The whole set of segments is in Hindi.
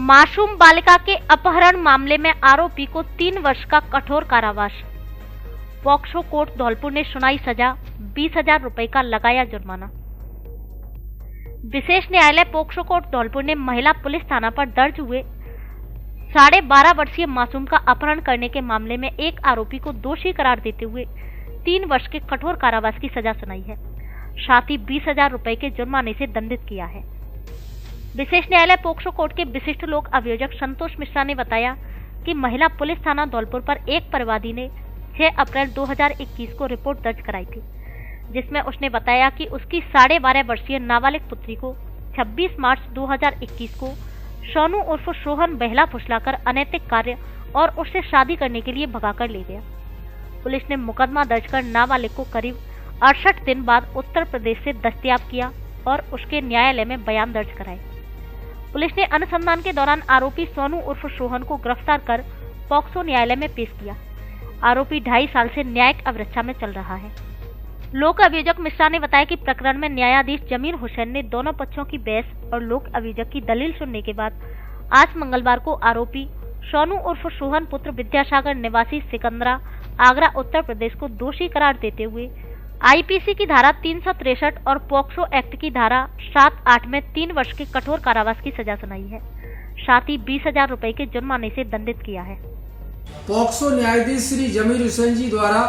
मासूम बालिका के अपहरण मामले में आरोपी को 3 वर्ष का कठोर कारावास। पॉक्सो कोर्ट धौलपुर ने सुनाई सजा, 20,000 रुपए का लगाया जुर्माना। विशेष न्यायालय पॉक्सो कोर्ट धौलपुर ने महिला पुलिस थाना पर दर्ज हुए 12.5 वर्षीय मासूम का अपहरण करने के मामले में एक आरोपी को दोषी करार देते हुए 3 वर्ष के कठोर कारावास की सजा सुनाई है, साथ ही 20,000 रुपए के जुर्माने से दंडित किया है। विशेष न्यायालय पॉक्सो कोर्ट के विशिष्ट लोक अभियोजक संतोष मिश्रा ने बताया कि महिला पुलिस थाना धौलपुर पर एक परिवादी ने 6 अप्रैल 2021 को रिपोर्ट दर्ज कराई थी, जिसमें उसने बताया कि उसकी 12.5 वर्षीय नाबालिग पुत्री को 26 मार्च 2021 को सोनू उर्फ सोहन बहला फुसलाकर अनैतिक कार्य और उससे शादी करने के लिए भगाकर ले गया। पुलिस ने मुकदमा दर्ज कर नाबालिग को करीब 68 दिन बाद उत्तर प्रदेश से दस्तयाब किया और उसके न्यायालय में बयान दर्ज कराए। पुलिस ने अनुसंधान के दौरान आरोपी सोनू उर्फ सोहन को गिरफ्तार कर पॉक्सो न्यायालय में पेश किया। आरोपी 2.5 साल से न्यायिक अवरक्षा में चल रहा है। लोक अभियोजक मिश्रा ने बताया कि प्रकरण में न्यायाधीश जमीर हुसैन ने दोनों पक्षों की बहस और लोक अभियोजक की दलील सुनने के बाद आज मंगलवार को आरोपी सोनू उर्फ सोहन पुत्र विद्यासागर निवासी सिकंदरा, आगरा, उत्तर प्रदेश को दोषी करार देते हुए आईपीसी की धारा 363 और पॉक्सो एक्ट की धारा 7(8) में 3 वर्ष के कठोर कारावास की सजा सुनाई है, साथ ही 20,000 रुपए के जुर्माने से दंडित किया है। पॉक्सो न्यायाधीश श्री जमीर हुसैन जी द्वारा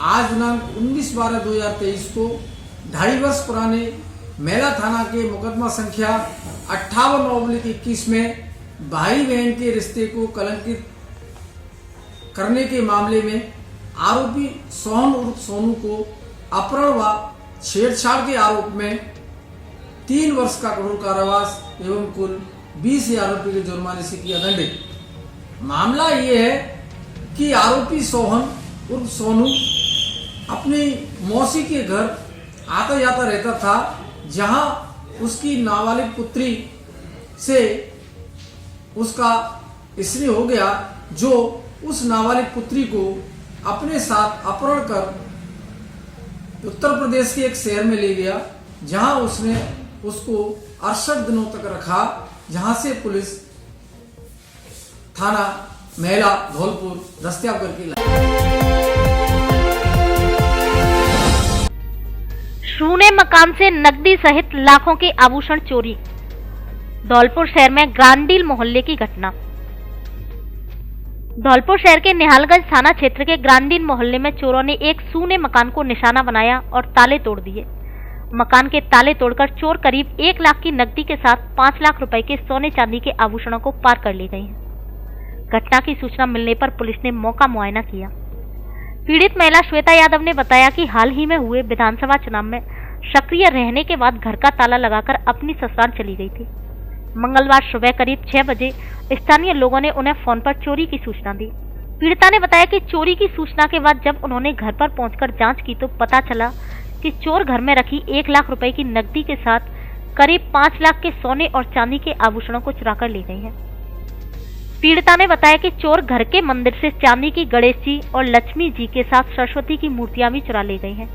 आज दिनांक 19/12/2023 को 2.5 वर्ष पुराने मेला थाना के मुकदमा संख्या 58/21 में भाई बहन के रिश्ते को कलंकित करने के मामले में आरोपी सोहन उर्फ सोनू को अपहरण व छेड़छाड़ के आरोप में 3 वर्ष का कठोर कारावास एवं कुल 20,000 रुपये के जुर्माने से किया दंडित। मामला ये है कि आरोपी सोहन उर्फ सोनू अपनी मौसी के घर आता जाता रहता था, जहां उसकी नाबालिग पुत्री से उसका स्नेह हो गया, जो उस नाबालिग पुत्री को अपने साथ अपहरण कर उत्तर प्रदेश के एक शहर में ले गया, जहां उसने उसको 68 दिनों तक रखा, जहां से पुलिस थाना मेला धौलपुर दस्तयाब करके लाई। सूने मकान से नकदी सहित लाखों के आभूषण चोरी। धौलपुर शहर में ग्रांडील मोहल्ले की घटना। धौलपुर शहर के निहालगंज थाना क्षेत्र के ग्रांडील मोहल्ले में चोरों ने एक सूने मकान को निशाना बनाया और ताले तोड़ दिए। मकान के ताले तोड़कर चोर करीब 1 लाख की नकदी के साथ 5 लाख रुपए के सोने चांदी के आभूषणों को पार कर ले गए हैं। घटना की सूचना मिलने पर पुलिस ने मौका मुआयना किया। पीड़ित महिला श्वेता यादव ने बताया कि हाल ही में हुए विधानसभा चुनाव में सक्रिय रहने के बाद घर का ताला लगाकर अपनी ससुराल चली गई थी। मंगलवार सुबह करीब 6 बजे स्थानीय लोगों ने उन्हें फोन पर चोरी की सूचना दी। पीड़िता ने बताया कि चोरी की सूचना के बाद जब उन्होंने घर पर पहुंचकर जांच की तो पता चला कि चोर घर में रखी 1 लाख रुपए की नकदी के साथ करीब 5 लाख के सोने और चांदी के आभूषणों को चुरा कर ले गए हैं। पीड़िता ने बताया कि चोर घर के मंदिर से चांदी की गणेश जी और लक्ष्मी जी के साथ सरस्वती की मूर्तियां भी चुरा ले गए हैं।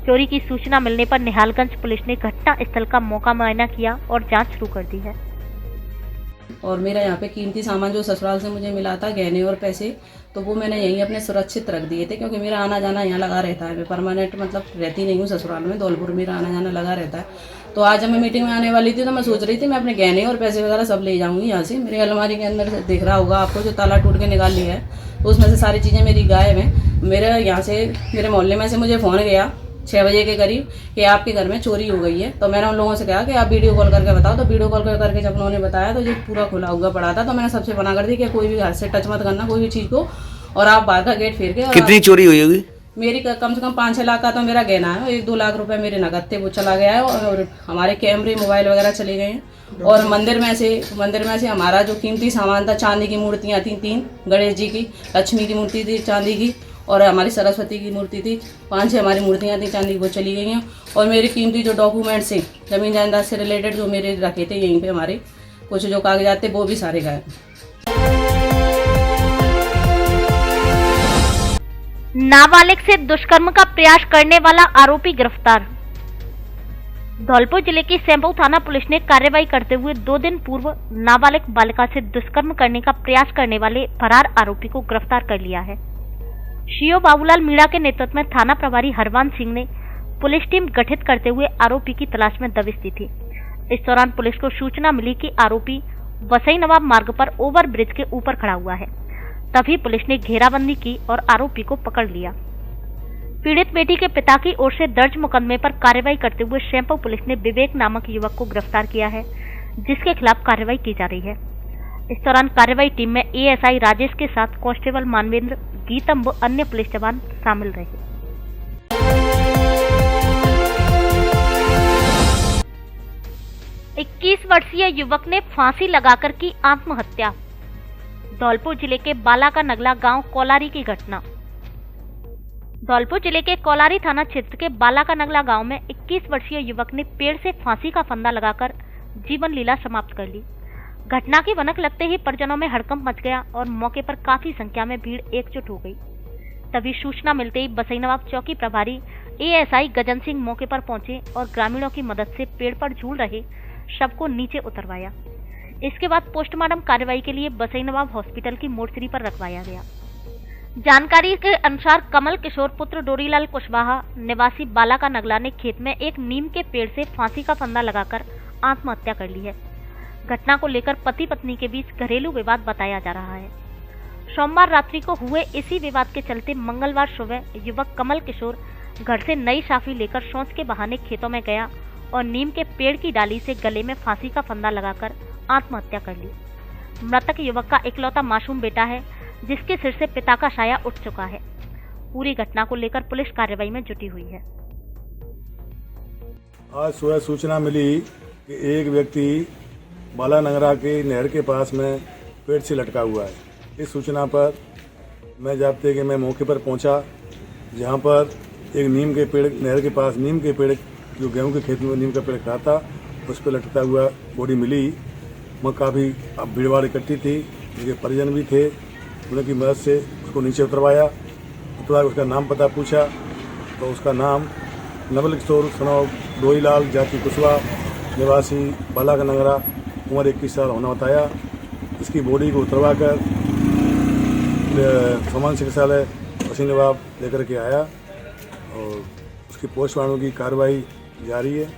चोरी की सूचना मिलने पर निहालगंज पुलिस ने घटना स्थल का मौका मुआयना किया और जांच शुरू कर दी है। और मेरा यहाँ पे कीमती सामान जो ससुराल से मुझे मिला था, गहने और पैसे, तो वो मैंने यहीं अपने सुरक्षित रख दिए थे, क्योंकि मेरा आना जाना यहाँ लगा रहता है। मैं परमानेंट मतलब रहती नहीं हूँ ससुराल में, धौलपुर मेरा आना जाना लगा रहता है। तो आज जब मैं मीटिंग में आने वाली थी तो मैं सोच रही थी मैं अपने गहने और पैसे वगैरह सब ले जाऊँगी यहाँ से। मेरी अलमारी के अंदर से दिख रहा होगा आपको, जो ताला टूट के निकाल लिया है, तो उसमें से सारी चीज़ें मेरी गायब हैं। मेरे यहाँ से मेरे मोहल्ले में से मुझे फ़ोन गया 6 बजे के करीब कि आपके घर में चोरी हो गई है। तो मैंने उन लोगों से कहा कि आप वीडियो कॉल करके बताओ। तो वीडियो कॉल करके जब उन्होंने बताया तो ये पूरा खुला हुआ पड़ा था। तो मैंने सबसे मना कर दी कि कोई भी घर से टच मत करना कोई भी चीज़ को, और आप बाहर का गेट फेर के। कितनी चोरी हुई होगी? मेरी कम से कम 5-6 लाख का तो मेरा गहना है, 1-2 लाख रुपए मेरे नगद थे, वो चला गया है। और हमारे कैमरे मोबाइल वगैरह चले गए हैं। और मंदिर में से हमारा जो कीमती सामान था, चांदी की मूर्तियाँ थी 3, गणेश जी की, लक्ष्मी की मूर्ति थी चांदी की, और हमारी सरस्वती की मूर्ति थी, 5-6 हमारी मूर्तियाँ थी चांदी की, वो चली गई हैं। और मेरी कीमती जो डॉक्यूमेंट्स थे, जमीन जायदाद से रिलेटेड जो मेरे रखे थे यहीं पे, हमारे कुछ जो कागजात थे वो भी सारे गए। नाबालिग से दुष्कर्म का प्रयास करने वाला आरोपी गिरफ्तार। धौलपुर जिले की सैंपऊ थाना पुलिस ने कार्रवाई करते हुए 2 दिन पूर्व नाबालिग बालिका से दुष्कर्म करने का प्रयास करने वाले फरार आरोपी को गिरफ्तार कर लिया है। सीओ बाबूलाल मीणा के नेतृत्व में थाना प्रभारी हरवान सिंह ने पुलिस टीम गठित करते हुए आरोपी की तलाश में दबिश दी थी। इस दौरान पुलिस को सूचना मिली कि आरोपी वसई नवाब मार्ग पर ओवर ब्रिज के ऊपर खड़ा हुआ है। तभी पुलिस ने घेराबंदी की और आरोपी को पकड़ लिया। पीड़ित बेटी के पिता की ओर से दर्ज मुकदमे पर कार्रवाई करते हुए सैंपऊ पुलिस ने विवेक नामक युवक को गिरफ्तार किया है, जिसके खिलाफ कार्रवाई की जा रही है। इस दौरान कार्रवाई टीम में एएसआई राजेश के साथ कांस्टेबल मानवेंद्र, गीतम व अन्य पुलिस जवान शामिल रहे। 21 वर्षीय युवक ने फांसी लगाकर की आत्महत्या। धौलपुर जिले के बाला का नगला गांव कोलारी की घटना। धौलपुर जिले के कोलारी थाना क्षेत्र के बाला का नगला गांव में 21 वर्षीय युवक ने पेड़ से फांसी का फंदा लगाकर जीवन लीला समाप्त कर ली। घटना की भनक लगते ही परिजनों में हड़कंप मच गया और मौके पर काफी संख्या में भीड़ एकजुट हो गई। तभी सूचना मिलते ही बसई नवाब चौकी प्रभारी एएसआई गजन सिंह मौके पर पहुंचे और ग्रामीणों की मदद से पेड़ पर झूल रहे शव को नीचे उतरवाया। इसके बाद पोस्टमार्टम कार्रवाई के लिए बसई नवाब हॉस्पिटल की मोर्चरी पर रखवाया गया। जानकारी के अनुसार कमल किशोर पुत्र डोरीलाल कुशवाहा निवासी बाला का नगला ने खेत में एक नीम के पेड़ से फांसी का फंदा लगाकर आत्महत्या कर ली है। घटना को लेकर पति पत्नी के बीच घरेलू विवाद बताया जा रहा है। सोमवार रात्रि को हुए इसी विवाद के चलते मंगलवार सुबह युवक कमल किशोर घर से नई साफी लेकर शौच के बहाने खेतों में गया और नीम के पेड़ की डाली से गले में फांसी का फंदा लगाकर आत्महत्या कर ली। मृतक युवक का इकलौता मासूम बेटा है, जिसके सिर से पिता का साया उठ चुका है। पूरी घटना को लेकर पुलिस कार्रवाई में जुटी हुई है। आज सुबह सूचना मिली कि एक व्यक्ति बाला नगरा के नहर के पास में पेड़ से लटका हुआ है। इस सूचना पर मैं जाते कि मैं मौके पर पहुंचा, जहां पर एक नीम के पेड़ नहर के पास नीम के पेड़ जो गेहूं के खेत में नीम का पेड़ खड़ा था, उस पर लटकता हुआ बॉडी मिली। मैं काफ़ी भीड़भाड़ इकट्ठी थी, उनके परिजन भी थे। उनकी मदद से उसको नीचे उतरवाया। उसका नाम पता पूछा तो उसका नाम नवल किशोर सनौ डोरीलाल जाति कुशवाहा निवासी बाला का नगरा उम्र 21 साल होना बताया। इसकी बॉडी को उतरवा कर सामान्य चिकित्सालय बसई नवाब लेकर के आया और उसकी पोस्टमार्टम की कार्रवाई जारी है।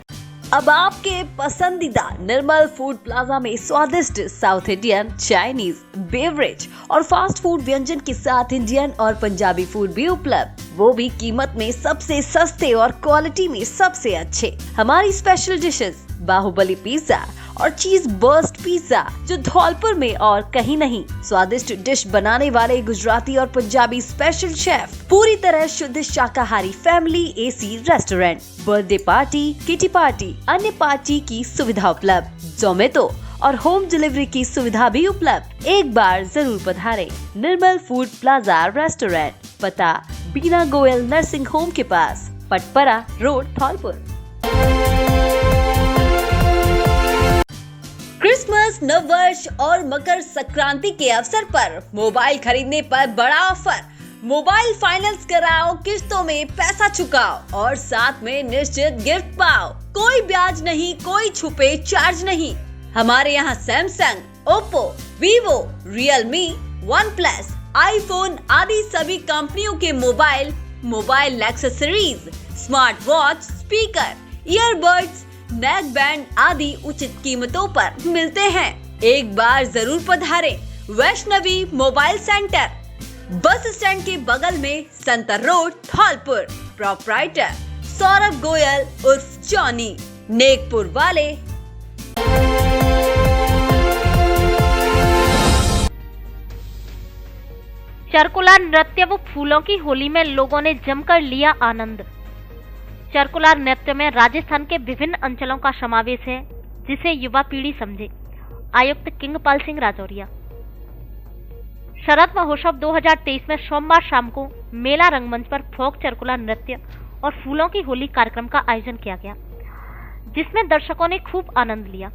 अब आपके पसंदीदा निर्मल फूड प्लाजा में स्वादिष्ट साउथ इंडियन, चाइनीज, बेवरेज और फास्ट फूड व्यंजन के साथ इंडियन और पंजाबी फूड भी उपलब्ध, वो भी कीमत में सबसे सस्ते और क्वालिटी में सबसे अच्छे। हमारी स्पेशल डिशेस बाहुबली पिज्जा और चीज बर्स्ट पिज्जा जो धौलपुर में और कहीं नहीं। स्वादिष्ट डिश बनाने वाले गुजराती और पंजाबी स्पेशल शेफ, पूरी तरह शुद्ध शाकाहारी family AC restaurant, birthday party, kitty party, अन्य पार्टी की सुविधा उपलब्ध, जोमेटो और होम डिलीवरी की सुविधा भी उपलब्ध। एक बार जरूर पधारें। निर्मल फूड प्लाजा रेस्टोरेंट, पता बीना गोयल नर्सिंग होम के पास, पटपरा रोड, धौलपुर। क्रिसमस, नववर्ष और मकर संक्रांति के अवसर पर मोबाइल खरीदने पर बड़ा ऑफर। मोबाइल फाइनेंस कराओ, किस्तों में पैसा चुकाओ और साथ में निश्चित गिफ्ट पाओ। कोई ब्याज नहीं, कोई छुपे चार्ज नहीं। हमारे यहाँ Samsung, Oppo, Vivo, Realme, OnePlus, iPhone आदि सभी कंपनियों के mobile accessories, smart watch, speaker, earbuds, neck band आदि उचित कीमतों पर मिलते हैं। एक बार जरूर पधारें। Vaishnavi mobile centre, bus stand के बगल में, संतर रोड, धौलपुर। प्रोप्राइटर सौरभ गोयल उर्फ जॉनी, नेकपुर वाले। चरकुला नृत्य व फूलों की होली में लोगों ने जमकर लिया आनंद। चरकुला नृत्य में राजस्थान के विभिन्न अंचलों का समावेश है, जिसे युवा पीढ़ी समझे। आयुक्त किंगपाल सिंह राजौरिया। शरद महोत्सव 2023 में सोमवार शाम को मेला रंगमंच पर फोक चरकुला नृत्य और फूलों की होली कार्यक्रम का आयोजन किया गया, जिसमें दर्शकों ने खूब आनंद लिया।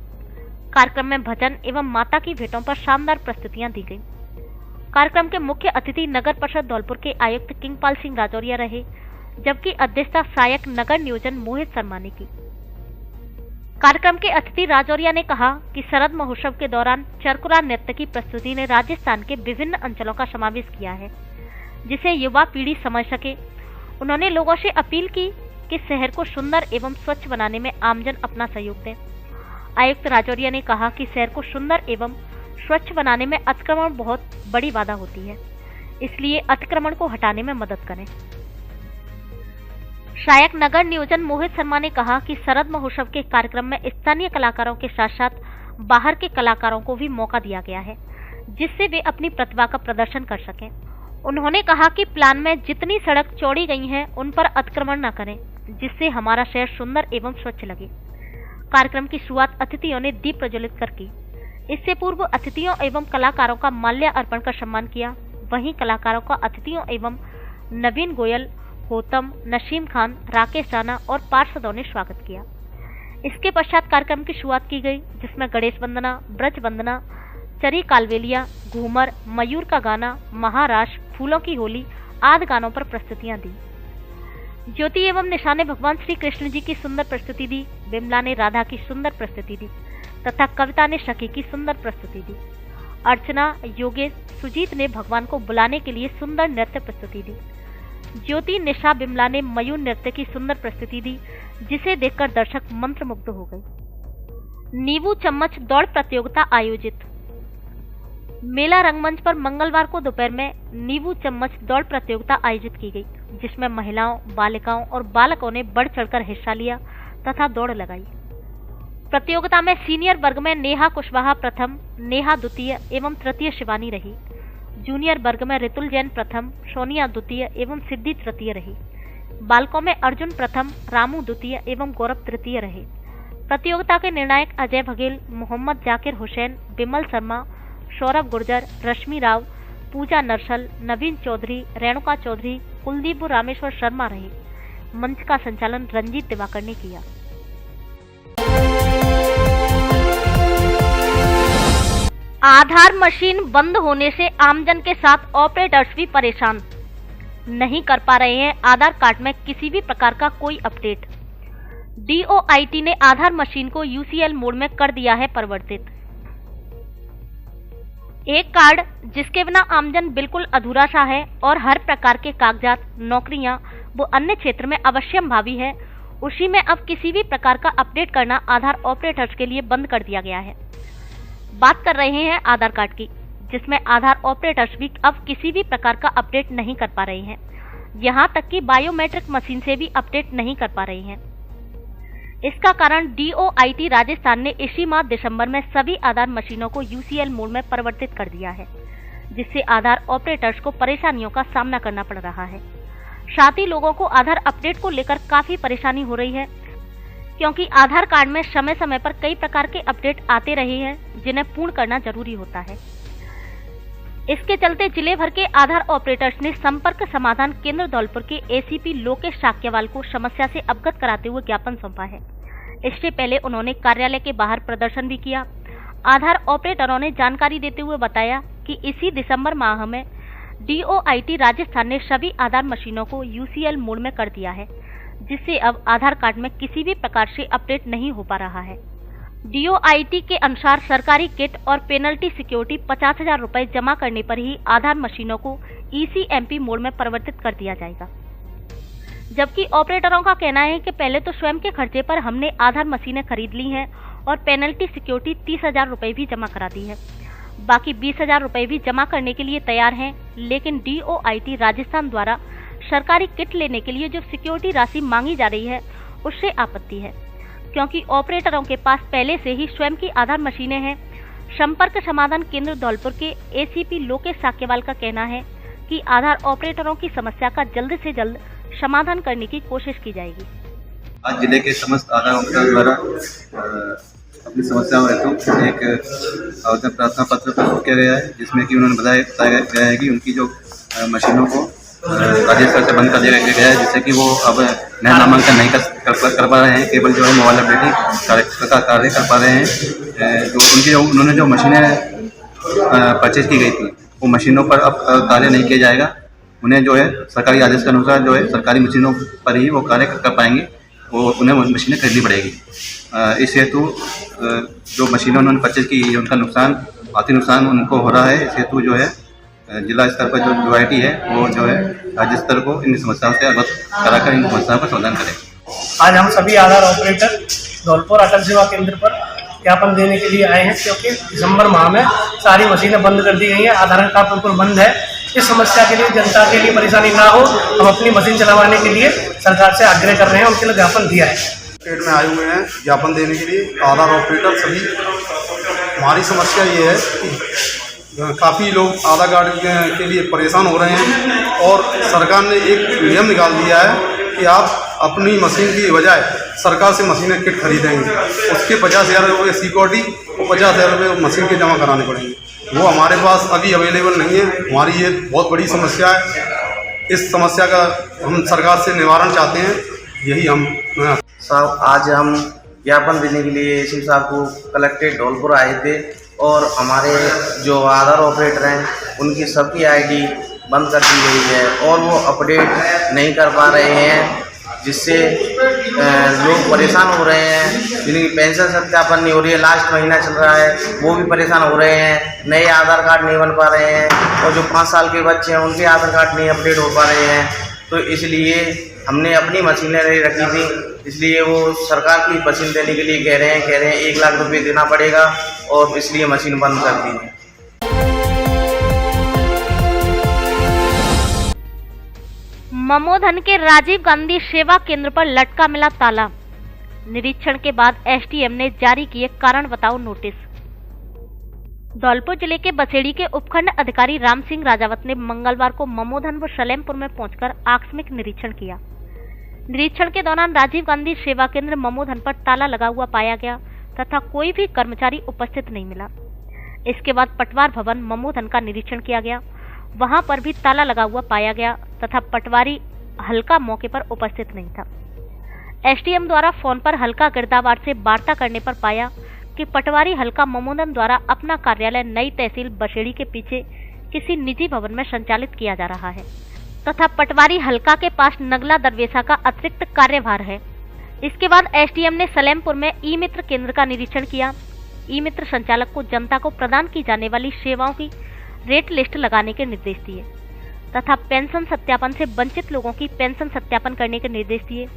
कार्यक्रम में भजन एवं माता की भेंटों पर शानदार प्रस्तुतियां दी गई। कार्यक्रम के मुख्य अतिथि नगर परिषद धौलपुर के आयुक्त किंगपाल सिंह राजौरिया रहे, जबकि अध्यक्षता सहायक नगर नियोजन मोहित शर्मा ने की। कार्यक्रम के अतिथि राजौरिया ने कहा कि शरद महोत्सव के दौरान चरकुरा नृत्य की प्रस्तुति ने राजस्थान के विभिन्न अंचलों का समावेश किया है, जिसे युवा पीढ़ी समझ सके। उन्होंने लोगों से अपील की कि शहर को सुंदर एवं स्वच्छ बनाने में आमजन अपना सहयोग दें। आयुक्त राजौरिया ने कहा कि शहर को सुंदर एवं स्वच्छ बनाने में अतिक्रमण बहुत बड़ी बाधा होती है, इसलिए अतिक्रमण को हटाने में मदद करें। सहायक नगर नियोजन मोहित शर्मा ने कहा कि शरद महोत्सव के कार्यक्रम में स्थानीय कलाकारों के साथ साथ बाहर के कलाकारों को भी मौका दिया गया है, जिससे वे अपनी प्रतिभा का प्रदर्शन कर सकें। उन्होंने कहा कि प्लान में जितनी सड़क चौड़ी गई हैं, उन पर अतिक्रमण न करें, जिससे हमारा शहर सुंदर एवं स्वच्छ लगे। कार्यक्रम की शुरुआत अतिथियों ने दीप प्रज्वलित कर की। इससे पूर्व अतिथियों एवं कलाकारों का माल्य अर्पण कर सम्मान किया। वहीं कलाकारों का अतिथियों एवं नवीन गोयल, होतम, नसीम खान, राकेश राणा और पार्षदों ने स्वागत किया। इसके पश्चात कार्यक्रम की शुरुआत की गई, जिसमें गणेश वंदना, ब्रज वंदना, चरी कालवेलिया, घूमर, मयूर का गाना, महाराष्ट्र, फूलों की होली आदि गानों पर प्रस्तुतियां दी। ज्योति एवं निशा ने भगवान श्री कृष्ण जी की सुंदर प्रस्तुति दी। बिमला ने राधा की सुंदर प्रस्तुति दी तथा कविता ने सखी की सुंदर प्रस्तुति दी। अर्चना, योगेश, सुजीत ने भगवान को बुलाने के लिए सुंदर नृत्य प्रस्तुति दी। ज्योति, निशा, बिमला ने मयूर नृत्य की सुंदर प्रस्तुति दी, जिसे देखकर दर्शक मंत्रमुग्ध हो गए। नींबू चम्मच दौड़ प्रतियोगिता आयोजित। मेला रंगमंच पर मंगलवार को दोपहर में नींबू चम्मच दौड़ प्रतियोगिता आयोजित की गई, जिसमें महिलाओं, बालिकाओं और बालकों ने बढ़ चढ़कर हिस्सा लिया तथा दौड़ लगाई। प्रतियोगिता में सीनियर वर्ग में नेहा कुशवाहा प्रथम, नेहा द्वितीय एवं तृतीय शिवानी रही। जूनियर वर्ग में रितुल जैन प्रथम, सोनिया द्वितीय एवं सिद्धि तृतीय रही। बालकों में अर्जुन प्रथम, रामू द्वितीय एवं गौरव तृतीय रहे। प्रतियोगिता के निर्णायक अजय बघेल, मोहम्मद जाकिर हुसैन, विमल शर्मा, सौरभ गुर्जर, रश्मि राव, पूजा नरसल, नवीन चौधरी, रेणुका चौधरी, कुलदीप रामेश्वर शर्मा रहे। मंच का संचालन रंजीत दिवाकर ने किया। आधार मशीन बंद होने से आमजन के साथ ऑपरेटर्स भी परेशान, नहीं कर पा रहे हैं आधार कार्ड में किसी भी प्रकार का कोई अपडेट। DOIT ने आधार मशीन को UCL मोड में कर दिया है परिवर्तित। एक कार्ड जिसके बिना आमजन बिल्कुल अधूरा सा है और हर प्रकार के कागजात, नौकरियां वो अन्य क्षेत्र में अवश्यम भावी है, उसी में अब किसी भी प्रकार का अपडेट करना आधार ऑपरेटर्स के लिए बंद कर दिया गया है। बात कर रहे हैं आधार कार्ड की, जिसमें आधार ऑपरेटर्स भी अब किसी भी प्रकार का अपडेट नहीं कर पा रहे हैं, यहां तक कि बायोमेट्रिक मशीन से भी अपडेट नहीं कर पा रहे हैं। इसका कारण DOIT राजस्थान ने इसी माह दिसंबर में सभी आधार मशीनों को UCL मोड में परिवर्तित कर दिया है, जिससे आधार ऑपरेटर्स को परेशानियों का सामना करना पड़ रहा है। साथ ही लोगों को आधार अपडेट को लेकर काफी परेशानी हो रही है, क्योंकि आधार कार्ड में समय समय पर कई प्रकार के अपडेट आते रहे हैं, जिन्हें पूर्ण करना जरूरी होता है। इसके चलते जिले भर के आधार ऑपरेटर्स ने संपर्क समाधान केंद्र धौलपुर के ACP लोकेश साक्यवाल को समस्या से अवगत कराते हुए ज्ञापन सौंपा है। इससे पहले उन्होंने कार्यालय के बाहर प्रदर्शन भी किया। आधार ऑपरेटरों ने जानकारी देते हुए बताया कि इसी दिसंबर माह में DOIT राजस्थान ने सभी आधार मशीनों को UCL मोड में कर दिया है, जिससे अब आधार कार्ड में किसी भी प्रकार से अपडेट नहीं हो पा रहा है। DOIT के अनुसार सरकारी किट और पेनल्टी सिक्योरिटी 50,000 रुपए जमा करने पर ही आधार मशीनों को ECMP मोड में परिवर्तित कर दिया जाएगा। जबकि ऑपरेटरों का कहना है कि पहले तो स्वयं के खर्चे पर हमने आधार मशीनें खरीद ली हैं और पेनल्टी सिक्योरिटी 30,000 रुपए भी जमा करा दी है। बाकी 20,000 रुपए भी जमा करने के लिए तैयार हैं, लेकिन DOIT राजस्थान द्वारा सरकारी किट लेने के लिए जो सिक्योरिटी राशि मांगी जा रही है, उससे आपत्ति है, क्योंकि ऑपरेटरों के पास पहले से ही स्वयं की आधार मशीनें हैं। संपर्क समाधान केंद्र धौलपुर के ACP लोकेश साक्यवाल का कहना है कि आधार ऑपरेटरों की समस्या का जल्द से जल्द समाधान करने की कोशिश की जाएगी। आज जिले के समस्त आधार ऑपरेटर द्वारा अपनी समस्याओं हेतु एक आवेदन प्रार्थना पत्र प्रस्तुत किया गया है, जिसमें कि उन्होंने बताया गया है कि उनकी जो मशीनों को राज्य स्तर से बंद कर दिया गया है, जिससे कि वो अब नया नामांकन नहीं कर पा रहे हैं, केवल जो है मोबाइल अपडेटिंग का कार्य कर पा रहे हैं। जो उनकी उन्होंने जो मशीनें परचेज की गई थी, वो मशीनों पर अब कार्य नहीं किया जाएगा। उन्हें जो है सरकारी आदेश के अनुसार जो है सरकारी मशीनों पर ही वो कार्य कर पाएंगे, वो उन्हें मशीनें खरीदनी पड़ेगी। इस हेतु जो मशीनें उन्होंने परचेज की उनका नुकसान आर्थिक नुकसान उनको हो रहा है। इस हेतु जो है जिला स्तर पर जो डीवाईटी है वो जो है राज्य स्तर को इन समस्याओं से अवगत कराकर इन समस्याओं का समाधान करें। आज हम सभी आधार ऑपरेटर धौलपुर अटल सेवा केंद्र पर ज्ञापन देने के लिए आए हैं, क्योंकि दिसंबर माह में सारी मशीनें बंद कर दी गई हैं, आधार कार्ड बिल्कुल बंद है। इस समस्या के लिए जनता के लिए परेशानी ना हो, हम अपनी मशीन चलवाने के लिए सरकार से आग्रह कर रहे हैं, उनके लिए ज्ञापन दिया है। स्टेट में आए हुए हैं ज्ञापन देने के लिए आधार ऑपरेटर सभी। हमारी समस्या ये है कि काफ़ी लोग आधार कार्ड के लिए परेशान हो रहे हैं और सरकार ने एक नियम निकाल दिया है कि आप अपनी मशीन की बजाय सरकार से मशीनें किट खरीदेंगे, उसके 50,000 रुपये सिक्योरिटी और 50,000 रुपये मशीन के जमा कराने पड़ेंगे। वो हमारे पास अभी अवेलेबल नहीं है। हमारी ये बहुत बड़ी समस्या है। इस समस्या का हम सरकार से निवारण चाहते हैं। यही हम साहब आज हम ज्ञापन देने के लिए एसपी साहब को कलेक्ट्रेट धौलपुर आए थे और हमारे जो आधार ऑपरेटर हैं उनकी सबकी आईडी बंद कर दी गई है और वो अपडेट नहीं कर पा रहे हैं, जिससे लोग परेशान हो रहे हैं। जिनकी पेंशन सत्यापन नहीं हो रही है, लास्ट महीना चल रहा है, वो भी परेशान हो रहे हैं। नए आधार कार्ड नहीं बन पा रहे हैं और जो 5 साल के बच्चे हैं उनके आधार कार्ड नहीं अपडेट हो पा रहे हैं। तो इसलिए हमने अपनी मशीनें नहीं रखी थी, इसलिए वो सरकार की मशीन देने के लिए कह रहे हैं 1 लाख रुपये देना पड़ेगा और इसलिए मशीन बंद कर दी है। ममोधन के राजीव गांधी सेवा केंद्र पर लटका मिला ताला। निरीक्षण के बाद एसडीएम ने जारी किए कारण बताओ नोटिस। धौलपुर जिले के बसेड़ी के उपखंड अधिकारी राम सिंह राजावत ने मंगलवार को ममोधन व सलेमपुर में पहुंचकर आकस्मिक निरीक्षण किया। निरीक्षण के दौरान राजीव गांधी सेवा केंद्र ममोधन पर ताला लगा हुआ पाया गया तथा कोई भी कर्मचारी उपस्थित नहीं मिला। इसके बाद पटवार भवन ममोधन का निरीक्षण किया गया, वहां पर भी ताला लगा हुआ पाया गया तथा पटवारी हल्का मौके पर उपस्थित नहीं था। एसडीएम द्वारा फोन पर हल्का गिरदावार से वार्ता करने पर पाया कि पटवारी हल्का ममोधन द्वारा अपना कार्यालय नई तहसील बसेड़ी के पीछे किसी निजी भवन में संचालित किया जा रहा है तथा पटवारी हल्का के पास नगला दरवेशा का अतिरिक्त कार्यभार है। इसके बाद एसडीएम ने सलेमपुर में ई मित्र केंद्र का निरीक्षण किया। ई मित्र संचालक को जनता को प्रदान की जाने वाली सेवाओं की रेट लिस्ट लगाने के निर्देश दिए तथा पेंशन सत्यापन से वंचित लोगों की पेंशन सत्यापन करने के निर्देश दिए।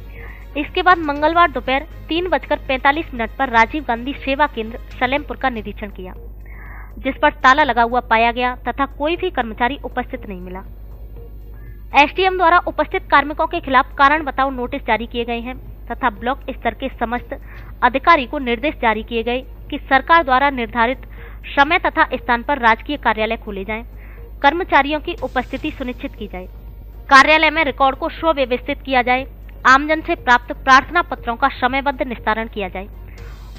इसके बाद मंगलवार दोपहर 3:45 पर राजीव गांधी सेवा केंद्र सलेमपुर का निरीक्षण किया, जिस पर ताला लगा हुआ पाया गया तथा कोई भी कर्मचारी उपस्थित नहीं मिला। एसडीएम द्वारा उपस्थित कार्मिकों के खिलाफ कारण बताओ नोटिस जारी किए गए हैं तथा ब्लॉक स्तर के समस्त अधिकारी को निर्देश जारी किए गए कि सरकार द्वारा निर्धारित समय तथा स्थान पर राजकीय कार्यालय खोले जाएं, कर्मचारियों की उपस्थिति सुनिश्चित की जाए, कार्यालय में रिकॉर्ड को सुव्यवस्थित किया जाए, आमजन से प्राप्त प्रार्थना पत्रों का समयबद्ध निस्तारण किया जाए।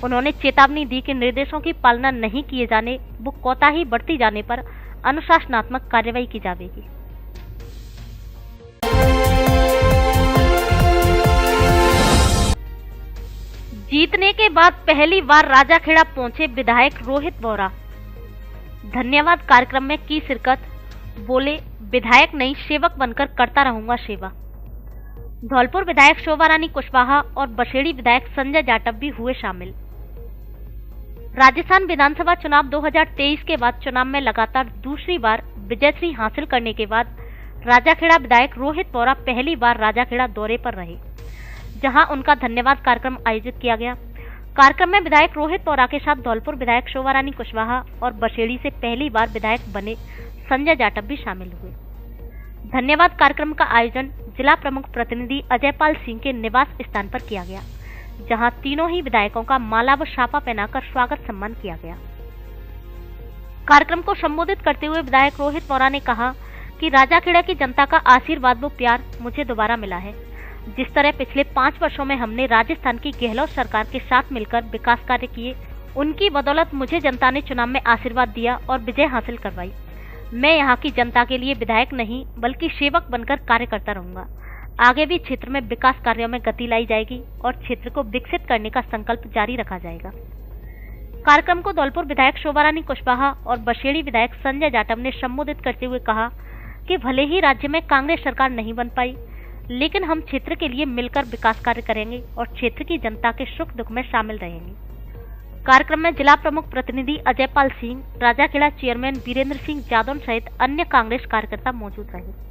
उन्होंने चेतावनी दी कि निर्देशों की पालना नहीं किए जाने व कोताही बरती जाने पर अनुशासनात्मक कार्रवाई की जाएगी। जीतने के बाद पहली बार राजाखेड़ा पहुंचे विधायक रोहित बोहरा। धन्यवाद कार्यक्रम में की शिरकत, बोले विधायक नहीं सेवक बनकर करता रहूंगा सेवा। धौलपुर विधायक शोभा रानी कुशवाहा और बसेड़ी विधायक संजय जाटव भी हुए शामिल। राजस्थान विधानसभा चुनाव 2023 के बाद चुनाव में लगातार दूसरी बार विजयश्री हासिल करने के बाद राजाखेड़ा विधायक रोहित बोहरा पहली बार राजाखेड़ा दौरे पर रहे, जहां उनका धन्यवाद कार्यक्रम आयोजित किया गया। कार्यक्रम में विधायक रोहित बोहरा के साथ धौलपुर विधायक शोभा रानी कुशवाहा और बसेड़ी से पहली बार विधायक बने संजय जाटव भी शामिल हुए। धन्यवाद कार्यक्रम का आयोजन जिला प्रमुख प्रतिनिधि अजयपाल सिंह के निवास स्थान पर किया गया, जहां तीनों ही विधायकों का माला व छापा पहनाकर स्वागत सम्मान किया गया। कार्यक्रम को संबोधित करते हुए विधायक रोहित बोहरा ने कहा कि राजाखेड़ा की जनता का आशीर्वाद व प्यार मुझे दोबारा मिला है। जिस तरह पिछले 5 वर्षों में हमने राजस्थान की गहलोत सरकार के साथ मिलकर विकास कार्य किए, उनकी बदौलत मुझे जनता ने चुनाव में आशीर्वाद दिया और विजय हासिल करवाई। मैं यहाँ की जनता के लिए विधायक नहीं बल्कि सेवक बनकर कार्य करता रहूंगा। आगे भी क्षेत्र में विकास कार्यों में गति लाई जाएगी और क्षेत्र को विकसित करने का संकल्प जारी रखा जाएगा। कार्यक्रम को धौलपुर विधायक शोभा रानी कुशवाहा और बसेड़ी विधायक संजय जाटव ने संबोधित करते हुए कहा कि भले ही राज्य में कांग्रेस सरकार नहीं बन पाई, लेकिन हम क्षेत्र के लिए मिलकर विकास कार्य करेंगे और क्षेत्र की जनता के सुख दुख में शामिल रहेंगे। कार्यक्रम में जिला प्रमुख प्रतिनिधि अजय पाल सिंह, राजाखेड़ा चेयरमैन वीरेंद्र सिंह जादौन सहित अन्य कांग्रेस कार्यकर्ता मौजूद रहे।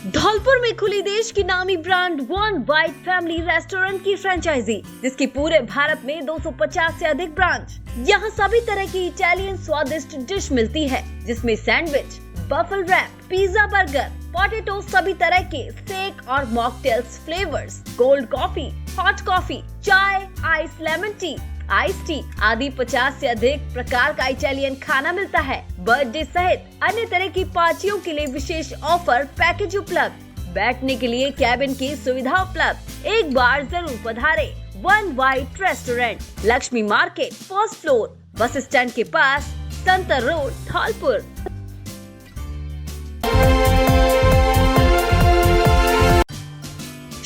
धौलपुर में खुली देश की नामी brand one white family restaurant की फ्रेंचाइजी, जिसकी पूरे भारत में 250 से अधिक ब्रांच। यहाँ सभी तरह की इटालियन स्वादिष्ट डिश मिलती है, जिसमें सैंडविच, बफल रैप, पिज्जा, बर्गर, पोटैटो, सभी तरह के शेक और mocktails flavours, cold coffee, hot coffee, चाय, ice lemon tea, ice tea आदि 50 से अधिक प्रकार का इटालियन खाना मिलता है। बर्थडे सहित अन्य तरह की पार्टियों के लिए विशेष ऑफर पैकेज उपलब्ध, बैठने के लिए कैबिन की सुविधा उपलब्ध। एक बार जरूर पधारे one white restaurant, Lakshmi market, first floor, बस स्टैंड के पास, संतर रोड, धौलपुर।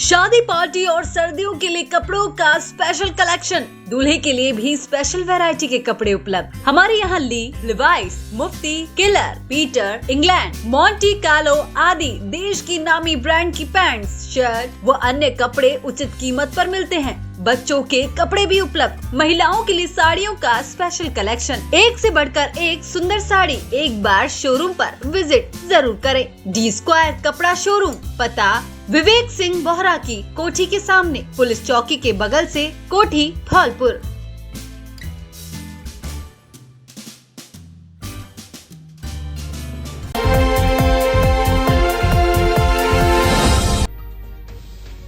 शादी पार्टी और सर्दियों के लिए कपड़ों का स्पेशल कलेक्शन, दूल्हे के लिए भी स्पेशल वैरायटी के कपड़े उपलब्ध। हमारे यहाँ Lee, Levi's, Mufti, Killer, Peter, England, Monte Carlo आदि देश की नामी ब्रांड की पैंट्स, शर्ट व अन्य कपड़े उचित कीमत पर मिलते हैं। बच्चों के कपड़े भी उपलब्ध। महिलाओं के लिए साड़ियों का स्पेशल कलेक्शन, एक से बढ़कर एक सुंदर साड़ी। एक बार शोरूम पर विजिट जरूर करें। डी स्क्वायर कपड़ा शोरूम, पता विवेक सिंह बोहरा की कोठी के सामने, पुलिस चौकी के बगल से, कोठी, धौलपुर।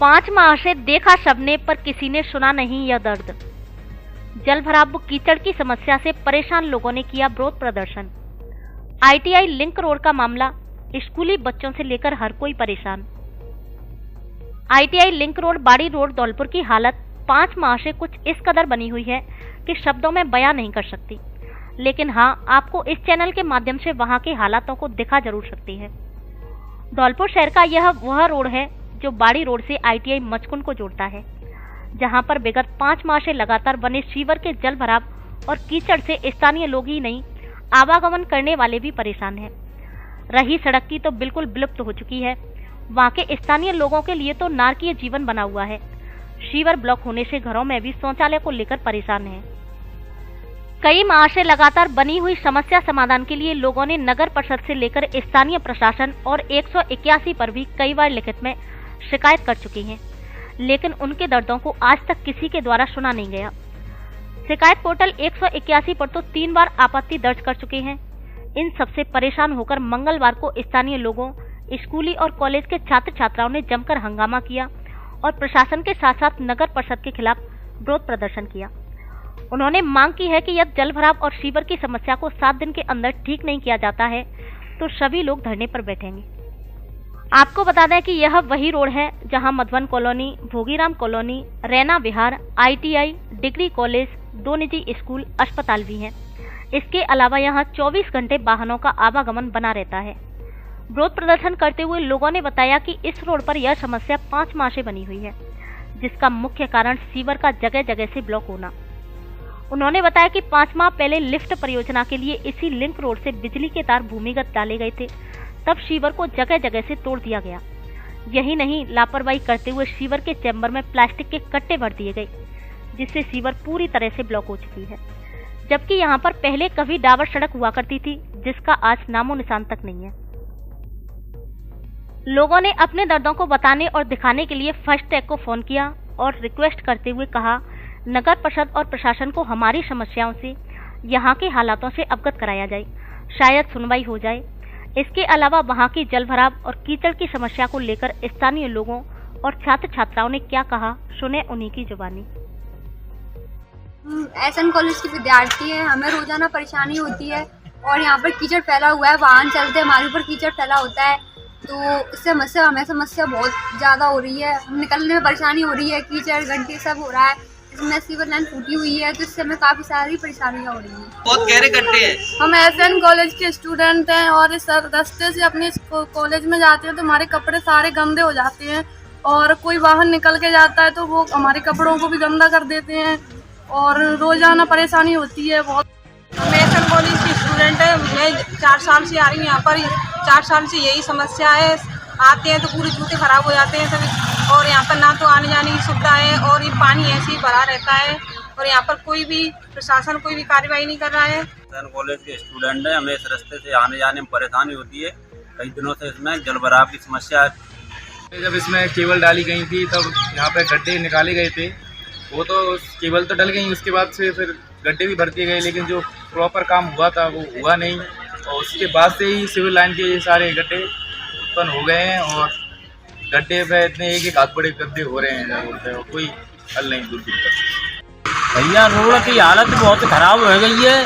पांच माह से देखा सबने पर किसी ने सुना नहीं यह दर्द। जल भराव कीचड़ की समस्या से परेशान लोगों ने किया विरोध प्रदर्शन। ITI लिंक रोड का मामला, स्कूली बच्चों से लेकर हर कोई परेशान। ITI लिंक रोड, बाड़ी रोड, धौलपुर की हालत 5 माह से कुछ इस कदर बनी हुई है कि शब्दों में बयां नहीं कर सकती। लेकिन हाँ, आपको इस चैनल के माध्यम से वहां के हालातों को दिखा जरूर सकती है। धौलपुर शहर का यह वह रोड है जो बाड़ी रोड से ITI मचकुंड को जोड़ता है, जहां पर विगत 5 माह से लगातार बने सीवर के जल भराव और कीचड़ से स्थानीय लोग ही नहीं, आवागमन करने वाले भी परेशान हैं। रही सड़क की तो बिल्कुल विलुप्त हो चुकी है। वहां के स्थानीय लोगों के लिए तो नारकीय जीवन बना हुआ है। सीवर ब्लॉक होने से घरों में भी शौचालय को लेकर परेशान हैं। कई माह से लगातार बनी हुई समस्या समाधान के लिए लोगों ने नगर परिषद से लेकर स्थानीय प्रशासन और 181 पर भी कई बार लिखित में शिकायत कर चुकी हैं, लेकिन उनके दर्दों को आज तक किसी के द्वारा सुना नहीं गया। शिकायत पोर्टल 181 पर तो 3 बार आपत्ति दर्ज कर चुके हैं। इन सबसे परेशान होकर मंगलवार को स्थानीय लोगों, स्कूली और कॉलेज के छात्र छात्राओं ने जमकर हंगामा किया और प्रशासन के साथ साथ नगर परिषद के खिलाफ विरोध प्रदर्शन किया। उन्होंने मांग की है कि यदि जल भराव और सीवर की समस्या को 7 दिन के अंदर ठीक नहीं किया जाता है तो सभी लोग धरने पर बैठेंगे। आपको बता दें कि यह वही रोड है जहां मधुबन कॉलोनी, भोगीराम कॉलोनी, रैना विहार, ITI डिग्री कॉलेज, 2 निजी स्कूल, अस्पताल भी हैं। इसके अलावा यहां 24 घंटे वाहनों का आवागमन बना रहता है। विरोध प्रदर्शन करते हुए लोगों ने बताया कि इस रोड पर यह समस्या 5 माह से बनी हुई है, जिसका मुख्य कारण सीवर का जगह जगह से ब्लॉक होना। उन्होंने बताया कि 5 माह पहले लिफ्ट परियोजना के लिए इसी लिंक रोड से बिजली के तार भूमिगत डाले गए थे, तब सीवर को जगह जगह से तोड़ दिया गया। यही नहीं, लापरवाही करते हुए सीवर के चैम्बर में प्लास्टिक के कट्टे भर दिए गए, जिससे सीवर पूरी तरह से ब्लॉक हो चुकी है। जबकि यहाँ पर पहले कभी डाबर सड़क हुआ करती थी, जिसका आज नामो निशान तक नहीं है। लोगों ने अपने दर्दों को बताने और दिखाने के लिए फर्स्ट टैग को फोन किया और रिक्वेस्ट करते हुए कहा, नगर परिषद और प्रशासन को हमारी समस्याओं से, यहाँ के हालातों से अवगत कराया जाए, शायद सुनवाई हो जाए। इसके अलावा वहाँ की जल भराव और कीचड़ की समस्या को लेकर स्थानीय लोगों और छात्र छात्राओं ने क्या कहा, सुने उन्हीं की जुबानी। SN कॉलेज की विद्यार्थी है, हमें रोजाना परेशानी होती है और यहाँ पर कीचड़ फैला हुआ है, वाहन चलते हैं, हमारे ऊपर कीचड़ फैला होता है, तो इससे हमें समस्या बहुत ज़्यादा हो रही है। हम निकलने में परेशानी हो रही है, कीचड़ गड्ढे सब हो रहा है, इसमें सीवर लाइन फूटी हुई है, तो इससे हमें काफ़ी सारी परेशानियाँ हो रही हैं। बहुत गहरे गड्ढे हैं। हम SN कॉलेज के स्टूडेंट हैं और इस रास्ते से अपने कॉलेज में जाते हैं तो हमारे कपड़े सारे गंदे हो जाते हैं, और कोई वाहन निकल के जाता है तो वो हमारे कपड़ों को भी गंदा कर देते हैं और रोजाना परेशानी होती है बहुत। मैं SN कॉलेज की स्टूडेंट है, मैं 4 साल से आ रही हूँ यहाँ पर। 4 साल से यही समस्या है, आते हैं तो पूरे जूते खराब हो जाते हैं सभी। और यहाँ पर ना तो आने जाने की सुविधा है और ये पानी ऐसे ही भरा रहता है और यहाँ पर कोई भी प्रशासन कोई भी कार्रवाई नहीं कर रहा है। कॉलेज के स्टूडेंट है, हमें इस रास्ते से आने जाने में परेशानी होती है। कई दिनों से इसमें जल भराव की समस्या है। जब इसमें केबल डाली गई थी तब यहाँ पे गड्ढे निकाले गए थे, वो तो केबल तो डल गई, उसके बाद से फिर गड्ढे भी भर दिए गए, लेकिन जो प्रॉपर काम हुआ था वो हुआ नहीं। और उसके बाद से ही सिविल लाइन के ये सारे गड्ढे उत्पन्न हो गए हैं और गड्ढे पे इतने एक हाथ बड़े गड्ढे हो रहे हैं और कोई हल नहीं दूर तक। भैया रोड की हालत बहुत ख़राब हो गई है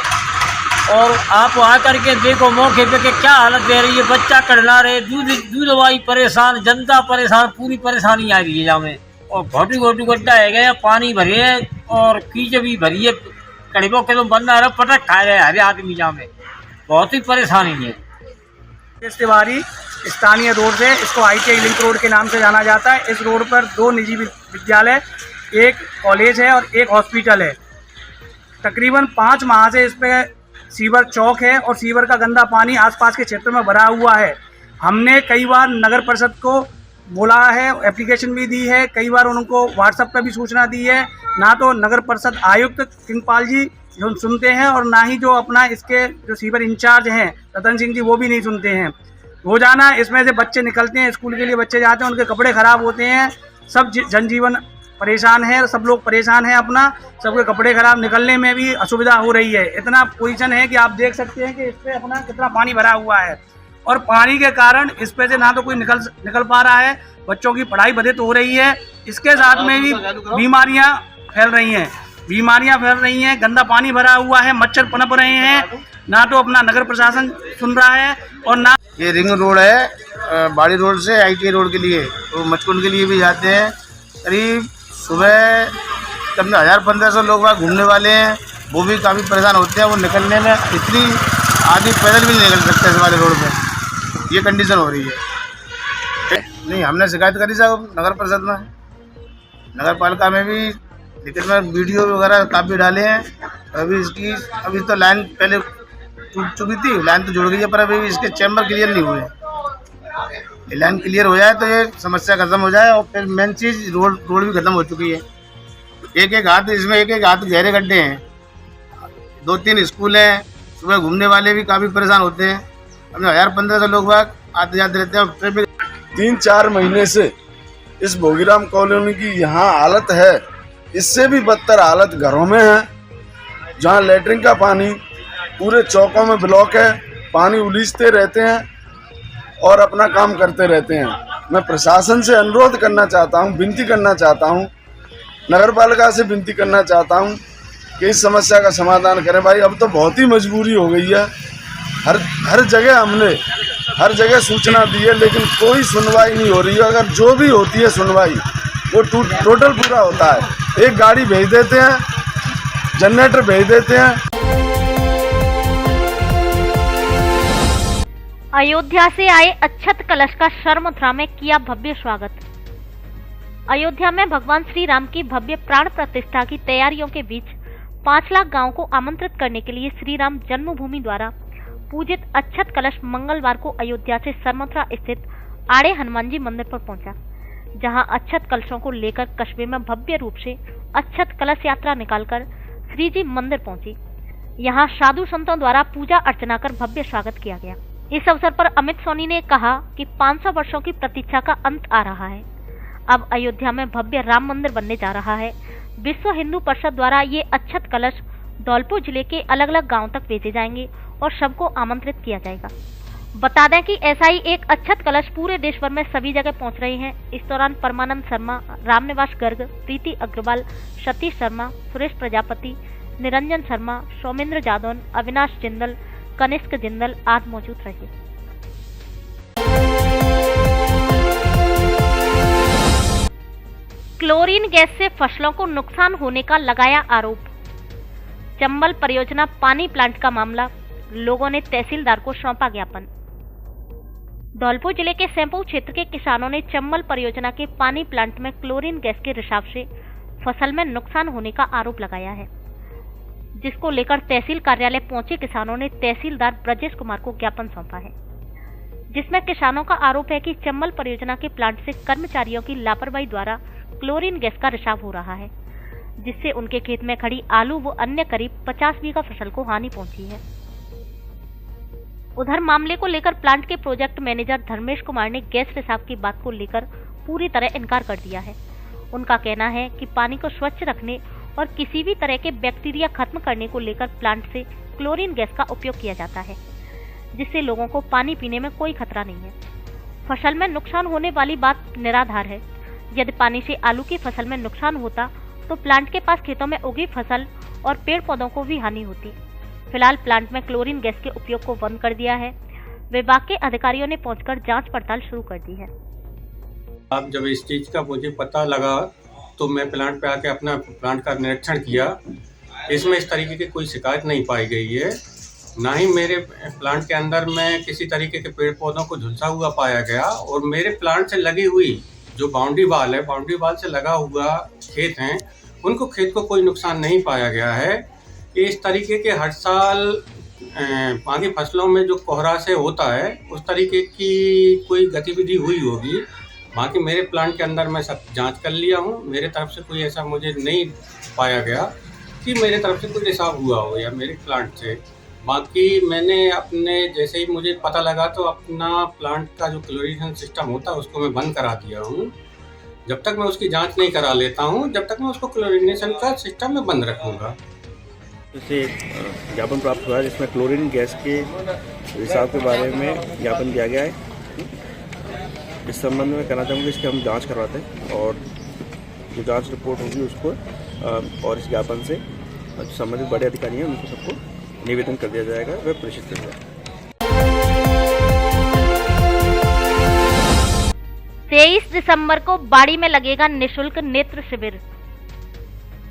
और आप आ करके देखो मौके पे कि क्या हालत दे रही है। बच्चा कड़ला रहे, दूध वाई परेशान, जनता परेशान, पूरी परेशानी आ रही है यहाँ में। और घोटू घोटू गड्ढा है गया, पानी भरे है और कीचड़ भी भरी है, कड़बों के तो बंदा रहा पटक खा रहे हरे आदमी यहाँ में, बहुत ही परेशानी है। तिवारी स्थानीय रोड से, इसको ITI लिंक रोड के नाम से जाना जाता है। इस रोड पर 2 निजी विद्यालय, एक कॉलेज है और एक हॉस्पिटल है। तकरीबन 5 माह से इस पे सीवर चौक है और सीवर का गंदा पानी आसपास के क्षेत्र में भरा हुआ है। हमने कई बार नगर परिषद को बोला है, एप्लीकेशन भी दी है, कई बार उनको व्हाट्सएप पे भी सूचना दी है। ना तो नगर परिषद आयुक्त किंगपाल जी जो सुनते हैं और ना ही जो अपना इसके जो सीवर इंचार्ज हैं रतन सिंह जी, वो भी नहीं सुनते हैं। रोजाना इसमें से बच्चे निकलते हैं, स्कूल के लिए बच्चे जाते हैं, उनके कपड़े खराब होते हैं, सब जनजीवन परेशान है, सब लोग परेशान हैं, अपना सबके कपड़े खराब, निकलने में भी असुविधा हो रही है। इतना पोजीशन है कि आप देख सकते हैं कि इस पे अपना कितना पानी भरा हुआ है और पानी के कारण इस पे से ना तो कोई निकल पा रहा है, बच्चों की पढ़ाई बाधित हो रही है, इसके साथ में भी बीमारियां फैल रही हैं, गंदा पानी भरा हुआ है, मच्छर पनप रहे हैं, ना तो अपना नगर प्रशासन सुन रहा है और ना। ये रिंग रोड है, बाड़ी रोड से ITI रोड के लिए, तो मचकुंड के लिए भी जाते हैं। करीब सुबह कम 1000-1500 लोग वहाँ घूमने वाले हैं, वो भी काफ़ी परेशान होते हैं। वो निकलने में इतनी आदमी पैदल भी नहीं निकल सकते इस वाले रोड पे, ये कंडीशन हो रही है। नहीं, हमने शिकायत करी साहब नगर परिषद में, नगर पालिका में भी, लेकिन मैं वीडियो वगैरह काफ़ी डाले हैं। अभी तो लाइन पहले टूट चुकी थी, लाइन तो जुड़ गई है, पर अभी इसके चैम्बर क्लियर नहीं हुए। ये लाइन क्लियर हो जाए तो ये समस्या खत्म हो जाए और फिर मेन चीज़ रोड भी खत्म हो चुकी है। एक हाथ इसमें एक हाथ गहरे गड्ढे हैं, 2-3 स्कूल हैं, सुबह घूमने वाले भी काफ़ी परेशान होते हैं। अपने 1000-1500 लोग आते जाते रहते हैं। ट्रैफिक 3-4 महीने से इस भोगीराम कॉलोनी की यहाँ हालत है, इससे भी बदतर हालत घरों में है, जहाँ लेटरिन का पानी पूरे चौकों में ब्लॉक है, पानी उलीचते रहते हैं और अपना काम करते रहते हैं। मैं प्रशासन से अनुरोध करना चाहता हूँ, विनती करना चाहता हूँ, नगर पालिका से विनती करना चाहता हूँ कि इस समस्या का समाधान करें। भाई अब तो बहुत ही मजबूरी हो गई है, हर जगह हमने हर जगह सूचना दी है, लेकिन कोई सुनवाई नहीं हो रही है। अगर जो भी होती है सुनवाई वो टोटल पूरा होता है, एक गाड़ी भेज देते हैं, जनरेटर भेज देते हैं। अयोध्या से आए अक्षत कलश का शर्मथरा में किया भव्य स्वागत। अयोध्या में भगवान श्री राम की भव्य प्राण प्रतिष्ठा की तैयारियों के बीच 5 लाख गांव को आमंत्रित करने के लिए श्री राम जन्मभूमि द्वारा पूजित अक्षत कलश मंगलवार को अयोध्या से सरमथुरा स्थित आड़े हनुमान जी मंदिर पर पहुंचा, जहां अक्षत कलशों को लेकर कस्बे में भव्य रूप से अक्षत कलश यात्रा निकालकर श्री जी मंदिर पहुंची। यहां साधु संतों द्वारा पूजा अर्चना कर भव्य स्वागत किया गया। इस अवसर पर अमित सोनी ने कहा कि 500 वर्षों की प्रतीक्षा का अंत आ रहा है। अब अयोध्या में भव्य राम मंदिर बनने जा रहा है। विश्व हिंदू परिषद द्वारा ये अक्षत कलश धौलपुर जिले के अलग अलग गांव तक भेजे जाएंगे और सबको आमंत्रित किया जाएगा। बता दें कि ऐसा ही एक अक्षत कलश पूरे देश भर में सभी जगह पहुंच रहे हैं। इस दौरान परमानंद शर्मा, रामनिवास गर्ग, प्रीति अग्रवाल, सतीश शर्मा, सुरेश प्रजापति, निरंजन शर्मा, सौमेंद्र जादौन, अविनाश जिंदल, कनिष्क जिंदल आदि मौजूद रहे। क्लोरीन गैस से फसलों को नुकसान होने का लगाया आरोप। चंबल परियोजना पानी प्लांट का मामला, लोगों ने तहसीलदार को सौंपा ज्ञापन। धौलपुर जिले के सैंपऊ क्षेत्र के किसानों ने चंबल परियोजना के पानी प्लांट में क्लोरीन गैस के रिसाव से फसल में नुकसान होने का आरोप लगाया है, जिसको लेकर तहसील कार्यालय पहुंचे किसानों ने तहसीलदार ब्रजेश कुमार को ज्ञापन सौंपा है, जिसमें किसानों का आरोप है कि चंबल परियोजना के प्लांट से कर्मचारियों की लापरवाही द्वारा क्लोरीन गैस का रिसाव हो रहा है, जिससे उनके खेत में खड़ी आलू व अन्य करीब 50 बीघा फसल को हानि पहुंची है। उधर मामले को लेकर प्लांट के प्रोजेक्ट मैनेजर धर्मेश कुमार ने गैस रिसाव की बात को लेकर पूरी तरह इनकार कर दिया है। उनका कहना है कि पानी को स्वच्छ रखने और किसी भी तरह के बैक्टीरिया खत्म करने को लेकर प्लांट से क्लोरीन गैस का उपयोग किया जाता है, जिससे लोगों को पानी पीने में कोई खतरा नहीं है। फसल में नुकसान होने वाली बात निराधार है। यदि पानी से आलू की फसल में नुकसान होता तो प्लांट के पास खेतों में उगी फसल और पेड़ पौधों को भी हानि होती। फिलहाल प्लांट में क्लोरीन गैस के उपयोग को बंद कर दिया है। विभाग के अधिकारियों ने पहुंचकर जांच पड़ताल शुरू कर दी है। अब जब इस चीज़ का मुझे पता लगा तो मैं प्लांट पे आके अपना प्लांट का निरीक्षण किया। इसमें इस तरीके की कोई शिकायत नहीं पाई गई है। ना ही मेरे प्लांट के अंदर में किसी तरीके के पेड़ पौधों को झुलसा हुआ पाया गया, और मेरे प्लांट से लगी हुई जो बाउंड्री वाल है, बाउंड्री वाल से लगा हुआ खेत हैं, उनको खेत को कोई नुकसान नहीं पाया गया है। इस तरीके के हर साल बाकी फसलों में जो कोहरा से होता है उस तरीके की कोई गतिविधि हुई होगी। बाकी मेरे प्लांट के अंदर मैं सब जांच कर लिया हूँ। मेरे तरफ से कोई ऐसा मुझे नहीं पाया गया कि मेरे तरफ से कोई रिसाव हुआ हो या मेरे प्लांट से। बाकी मैंने अपने जैसे ही मुझे पता लगा तो अपना प्लांट का जो क्लोरीनेशन सिस्टम होता है उसको मैं बंद करा दिया हूँ। जब तक मैं उसकी जांच नहीं करा लेता हूँ, जब तक मैं उसको क्लोरीनेशन का सिस्टम में बंद रखूँगा। इसे ज्ञापन प्राप्त हुआ है जिसमें क्लोरीन गैस के रिसाव के बारे में ज्ञापन दिया गया है। इस संबंध में कहना चाहूँगा इसकी हम जांच करवाते हैं और जो जांच रिपोर्ट होगी उसको और इस ज्ञापन से जो संबंधित बड़े अधिकारी हैं उनको सबको निवेदन कर दिया जाएगा, वह प्रेषित कर दिया जाएगा। 23 दिसंबर को बाड़ी में लगेगा निःशुल्क नेत्र शिविर।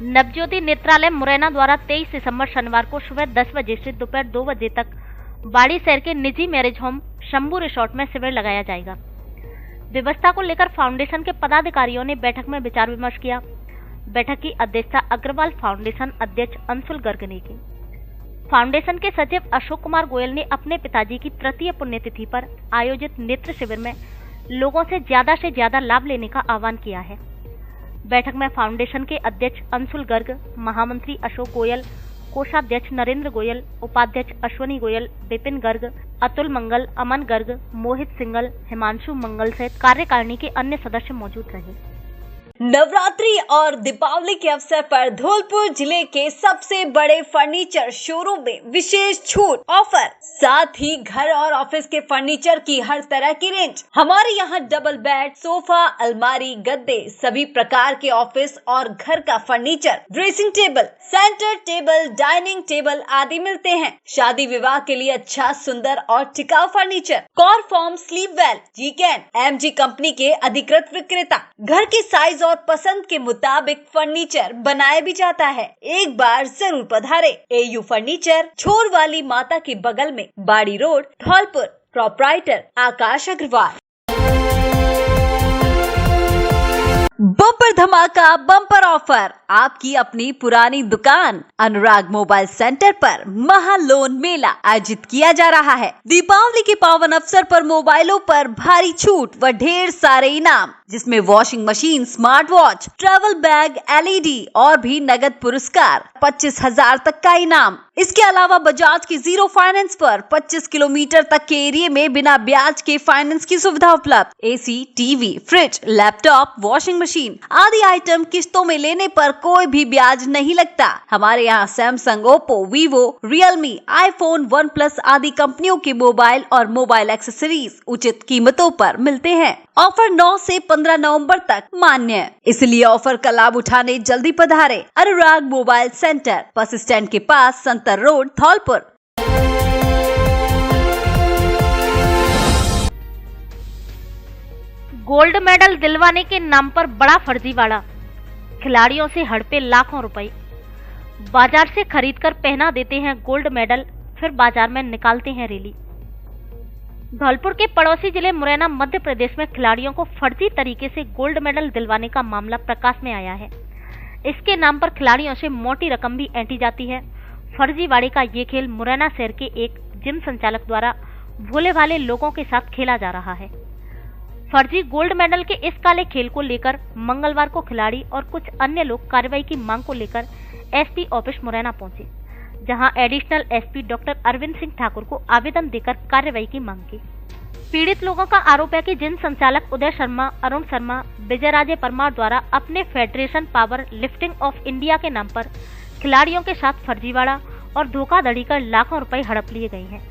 नवज्योति नेत्रालय मुरैना द्वारा 23 दिसंबर शनिवार को सुबह 10 बजे से दोपहर 2 बजे तक बाड़ी शहर के निजी मैरिज होम शंभू रिसोर्ट में शिविर लगाया जाएगा। व्यवस्था को लेकर फाउंडेशन के पदाधिकारियों ने बैठक में विचार विमर्श किया। बैठक की अध्यक्षता अग्रवाल फाउंडेशन अध्यक्ष अंशुल गर्ग ने की। फाउंडेशन के सचिव अशोक कुमार गोयल ने अपने पिताजी की तृतीय पुण्यतिथि पर आयोजित नेत्र शिविर में लोगों से ज्यादा लाभ लेने का आह्वान किया है। बैठक में फाउंडेशन के अध्यक्ष अंशुल गर्ग, महामंत्री अशोक गोयल, कोषाध्यक्ष नरेंद्र गोयल, उपाध्यक्ष अश्वनी गोयल, विपिन गर्ग, अतुल मंगल, अमन गर्ग, मोहित सिंगल, हिमांशु मंगल सहित कार्यकारिणी के अन्य सदस्य मौजूद रहे। नवरात्रि और दीपावली के अवसर पर धौलपुर जिले के सबसे बड़े फर्नीचर शोरूम में विशेष छूट ऑफर, साथ ही घर और ऑफिस के फर्नीचर की हर तरह की रेंज। हमारे यहाँ डबल बेड, सोफा, अलमारी, गद्दे, सभी प्रकार के ऑफिस और घर का furniture, dressing table, centre table, dining table आदि मिलते हैं। शादी विवाह के लिए अच्छा, सुंदर और टिकाऊ फर्नीचर। कॉरफॉर्म, स्लीपवेल, जीकेन, एमजी कंपनी के अधिकृत विक्रेता। घर के साइज और पसंद के मुताबिक फर्नीचर बनाया भी जाता है। एक बार जरूर पधारे। एयू फर्नीचर, छोर वाली माता के बगल में, बाड़ी रोड, धौलपुर। प्रोप्राइटर आकाश अग्रवाल। बम्पर धमाका, बम्पर ऑफर। आपकी अपनी पुरानी दुकान अनुराग मोबाइल सेंटर पर महालोन मेला आयोजित किया जा रहा है। दीपावली के पावन अवसर पर मोबाइलों पर भारी छूट व ढेर सारे इनाम, जिसमें washing machine, smart watch, travel bag, LED और भी नगद पुरस्कार। 25,000 तक का इनाम। इसके अलावा बजाज की जीरो फाइनेंस पर 25 किलोमीटर तक के एरिया में बिना ब्याज के फाइनेंस की सुविधा उपलब्ध। AC, TV, fridge, laptop, washing machine आदि आइटम किस्तों में लेने पर कोई भी ब्याज नहीं लगता। हमारे यहाँ Samsung, Oppo, Vivo, Realme, iPhone, one plus आदि कंपनियों के मोबाइल और मोबाइल एक्सेसरीज उचित कीमतों पर मिलते हैं। ऑफर 9 से 15 नवंबर तक मान्य है, इसलिए ऑफर का लाभ उठाने जल्दी पधारे। अनुराग मोबाइल सेंटर, बस स्टैंड के पास, संतर रोड, धौलपुर। गोल्ड मेडल दिलवाने के नाम पर बड़ा फर्जीवाड़ा। खिलाड़ियों से हड़पे लाखों रुपए। बाजार से खरीदकर पहना देते हैं गोल्ड मेडल, फिर बाजार में निकालते हैं रैली। धौलपुर के पड़ोसी जिले मुरैना मध्य प्रदेश में खिलाड़ियों को फर्जी तरीके से गोल्ड मेडल दिलवाने का मामला प्रकाश में आया है। इसके नाम पर खिलाड़ियों से मोटी रकम भी ऐंठी जाती है। फर्जीवाड़े का ये खेल मुरैना शहर के एक जिम संचालक द्वारा भोले भाले लोगों के साथ खेला जा रहा है। फर्जी गोल्ड मेडल के इस काले खेल को लेकर मंगलवार को खिलाड़ी और कुछ अन्य लोग कार्रवाई की मांग को लेकर एसपी ऑफिस मुरैना पहुंचे, जहां additional SP doctor Arvind Singh Thakur को आवेदन देकर कार्रवाई की मांग की। पीड़ित लोगों का आरोप है कि जिन संचालक उदय शर्मा, अरुण शर्मा, विजयराजे परमार द्वारा अपने federation power lifting of India के नाम पर खिलाड़ियों के साथ फर्जीवाड़ा और धोखाधड़ी कर लाखों रुपए हड़प लिए गए हैं,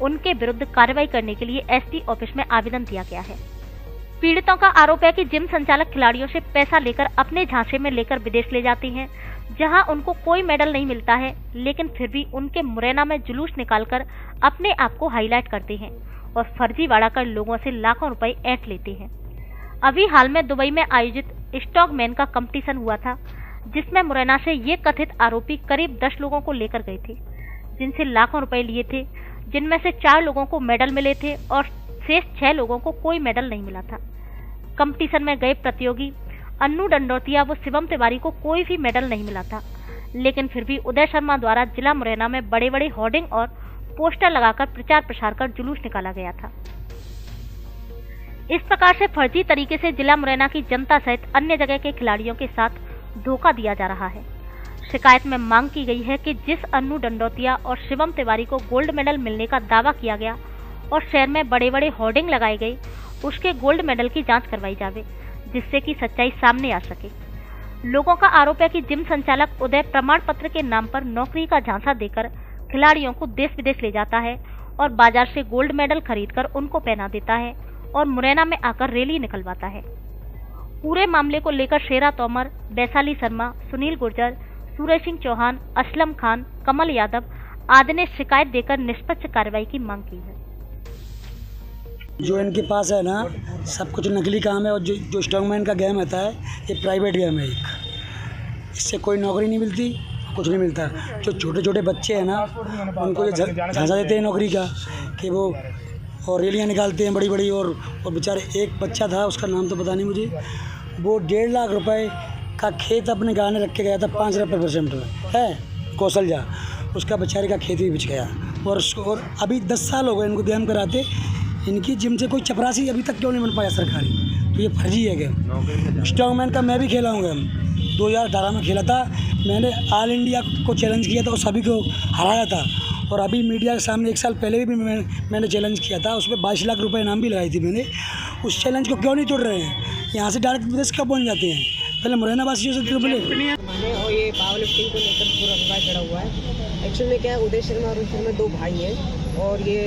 उनके विरुद्ध कार्रवाई करने के लिए एसपी ऑफिस में आवेदन दिया गया है। पीड़ितों का आरोप है कि जिम संचालक खिलाड़ियों से पैसा लेकर अपने झांसे में लेकर विदेश ले जाती हैं, जहां उनको कोई मेडल नहीं मिलता है, लेकिन फिर भी उनके मुरैना में जुलूस निकालकर अपने आप को हाईलाइट करते हैं और फर्जीवाड़ा कर लोगों से लाखों रुपए ऐंठ लेते हैं। अभी हाल में दुबई में आयोजित स्टॉकमैन का कंपटीशन हुआ था, जिसमें मुरैना से ये कथित आरोपी करीब 10 लोगों को लेकर गए थे, जिनसे लाखों रुपए लिए थे, जिनमें से 4 लोगों को मेडल मिले थे और शेष 6 लोगों को कोई मेडल नहीं मिला था। कंपटीशन में गए प्रतियोगी अन्नू डंडोतिया व शिवम तिवारी को कोई भी मेडल नहीं मिला था, लेकिन फिर भी उदय शर्मा द्वारा जिला मुरैना में बड़े बड़े होर्डिंग और पोस्टर लगाकर प्रचार प्रसार कर जुलूस निकाला गया था। इस प्रकार से फर्जी तरीके से जिला मुरैना की जनता सहित अन्य जगह के खिलाड़ियों के साथ धोखा दिया जा रहा है। शिकायत में मांग की गई है कि जिस अन्नू डंडोतिया और शिवम तिवारी को गोल्ड मेडल मिलने का दावा किया गया और शहर में बड़े बड़े होर्डिंग लगाई गई, उसके गोल्ड मेडल की जांच करवाई जावे, जिससे कि सच्चाई सामने आ सके। लोगों का आरोप है कि जिम संचालक उदय प्रमाण पत्र के नाम पर नौकरी का झांसा देकर खिलाड़ियों को देश विदेश ले जाता है और बाजार से गोल्ड मेडल खरीदकर उनको पहना देता है और मुरैना में आकर रैली निकलवाता है। पूरे मामले को लेकर शेरा तोमर, वैशाली शर्मा, सुनील गुर्जर, सूरज सिंह चौहान, असलम खान, कमल यादव आदि ने शिकायत देकर निष्पक्ष कार्रवाई की मांग की है। जो इनके पास है ना, सब कुछ नकली काम है और जो स्टॉकमैन का गेम होता है, ये प्राइवेट गेम है एक। इससे कोई नौकरी नहीं मिलती, कुछ नहीं मिलता। जो छोटे छोटे बच्चे हैं ना, उनको ये झांसा देते हैं नौकरी का कि वो और रैलियाँ निकालते हैं बड़ी बड़ी। और बेचारे एक बच्चा था, उसका नाम तो पता नहीं मुझे, वो 1.5 लाख रुपए का खेत अपने गाँव में रख के गया था 5 रुपये परसेंट है, कौशलजा, उसका बेचारे का खेत भी बिच गया। और अभी 10 साल हो गए इनको गेम कराते, इनकी जिम से कोई चपरासी अभी तक क्यों नहीं बन पाया सरकारी। तो ये फर्जी है गेम। स्टॉकमैन का मैं भी खेला हूँ गेम, 2018 में खेला था मैंने, ऑल इंडिया को चैलेंज किया था और सभी को हराया था। और अभी मीडिया के सामने 1 साल पहले भी मैंने चैलेंज किया था, उसमें 22 लाख रुपए इनाम भी लगाई थी मैंने। उस चैलेंज को क्यों नहीं तोड़ रहे हैं? यहाँ से डायरेक्ट विदेश कब पहुँच जाते हैं? पहले मुरैना वासियों से बोले। और ये पावर लिफ्टिंग को लेकर पूरा विवाद खड़ा हुआ है। एक्चुअली में क्या है, उदय शर्मा और अरुण शर्मा 2 भाई हैं और ये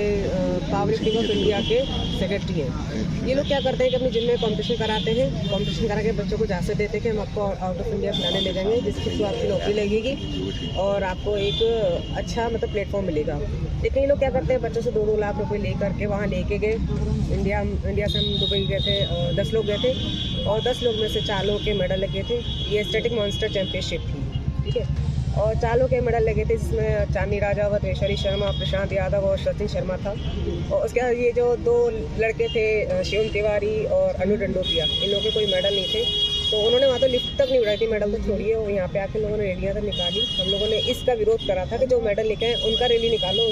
पावर लिफ्टिंग ऑफ इंडिया के सेक्रेटरी हैं। ये लोग क्या करते हैं कि अपनी जिम में कंपटीशन कराते हैं, कंपटीशन करा के बच्चों को झांसे देते हैं कि हम आपको आउट ऑफ इंडिया खिलाने ले जाएंगे, जिससे आपकी नौकरी लगेगी और आपको एक अच्छा मतलब प्लेटफॉर्म मिलेगा। लेकिन ये लोग क्या करते हैं, बच्चों से 2-2 लाख रुपए लेकर के वहाँ लेके गए। इंडिया से हम दुबई गए थे, 10 लोग गए थे और 10 लोग में से 4 लोगों के मेडल लगे थे। ये एस्थेटिक मॉन्स्टर चैंपियनशिप थी, ठीक है। और 4 लोग के मेडल लगे थे, जिसमें चांदी राजावत, वैशाली शर्मा, प्रशांत यादव और सचिन शर्मा था। और उसके बाद ये जो 2 लड़के थे, शिवम तिवारी और अनु डंडोतिया, इन लोगों के कोई मेडल नहीं थे। तो उन्होंने वहाँ तो लिफ्ट तक नहीं उड़ाई थी, मेडल तो छोड़िए, और यहाँ पे आके लोगों ने रैलियाँ तक निकाली। हम लोगों ने इसका विरोध करा था कि जो मेडल लेके आए उनका रैली निकालो,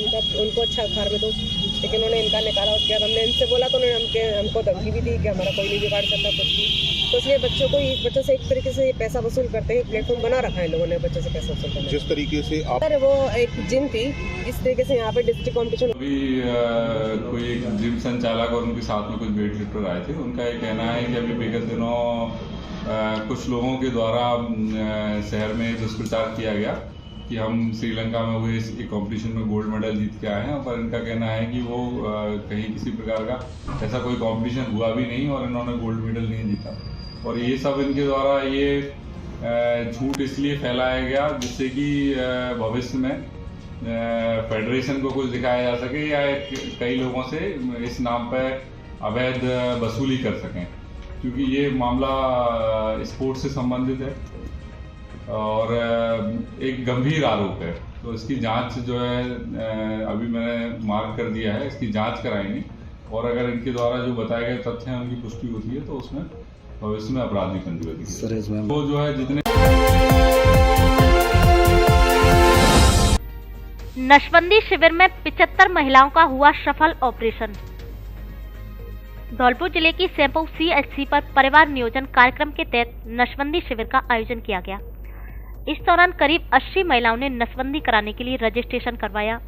उनको अच्छा घर में दो, लेकिन उन्होंने इनका निकाला। उसके बाद हमने इनसे बोला तो उन्होंने हमको धमकी भी दी कि हमारा कोई नहीं बिगाड़ सकता कुछ भी। तो इसलिए बच्चों से एक तरीके से पैसा वसूल करते हैं, प्लेटफॉर्म बना रखा है लोगों ने बच्चों से पैसा वसूल करने। जिस तरीके से आप सर, वो एक जिम थी, जिस तरीके से यहाँ पे डिस्ट्रिक्ट कॉम्पिटिशन अभी कोई एक जिम संचालक और उनके साथ में कुछ वेट लिफ्टर आए थे। उनका ये कहना है कि अभी विगत दिनों कुछ लोगों के द्वारा शहर में दुष्प्रचार किया गया कि हम श्रीलंका में हुए इस कंपटीशन में गोल्ड मेडल जीत के आए हैं, पर इनका कहना है कि वो कहीं किसी प्रकार का ऐसा कोई कंपटीशन हुआ भी नहीं और इन्होंने गोल्ड मेडल नहीं जीता। और ये सब इनके द्वारा ये झूठ इसलिए फैलाया गया जिससे कि भविष्य में फेडरेशन को कुछ दिखाया जा सके या कई लोगों से इस नाम पर अवैध वसूली कर सकें, क्योंकि ये मामला स्पोर्ट्स से संबंधित है और एक गंभीर आरोप है। तो इसकी जांच जो है अभी मैंने मार्क कर दिया है, इसकी जांच कराएंगे और अगर इनके द्वारा जो बताए गए तथ्य हैं उनकी पुष्टि होती है तो उसमें भविष्य में अपराधी पंजीबद्ध वो जो है जितने नशबंदी शिविर में 75 महिलाओं का हुआ सफल ऑपरेशन। धौलपुर जिले की सैंपऊ CHC पर परिवार नियोजन कार्यक्रम के तहत नशबंदी शिविर का आयोजन किया गया। इस दौरान करीब 80 महिलाओं ने नसबंदी कराने के लिए रजिस्ट्रेशन करवाया,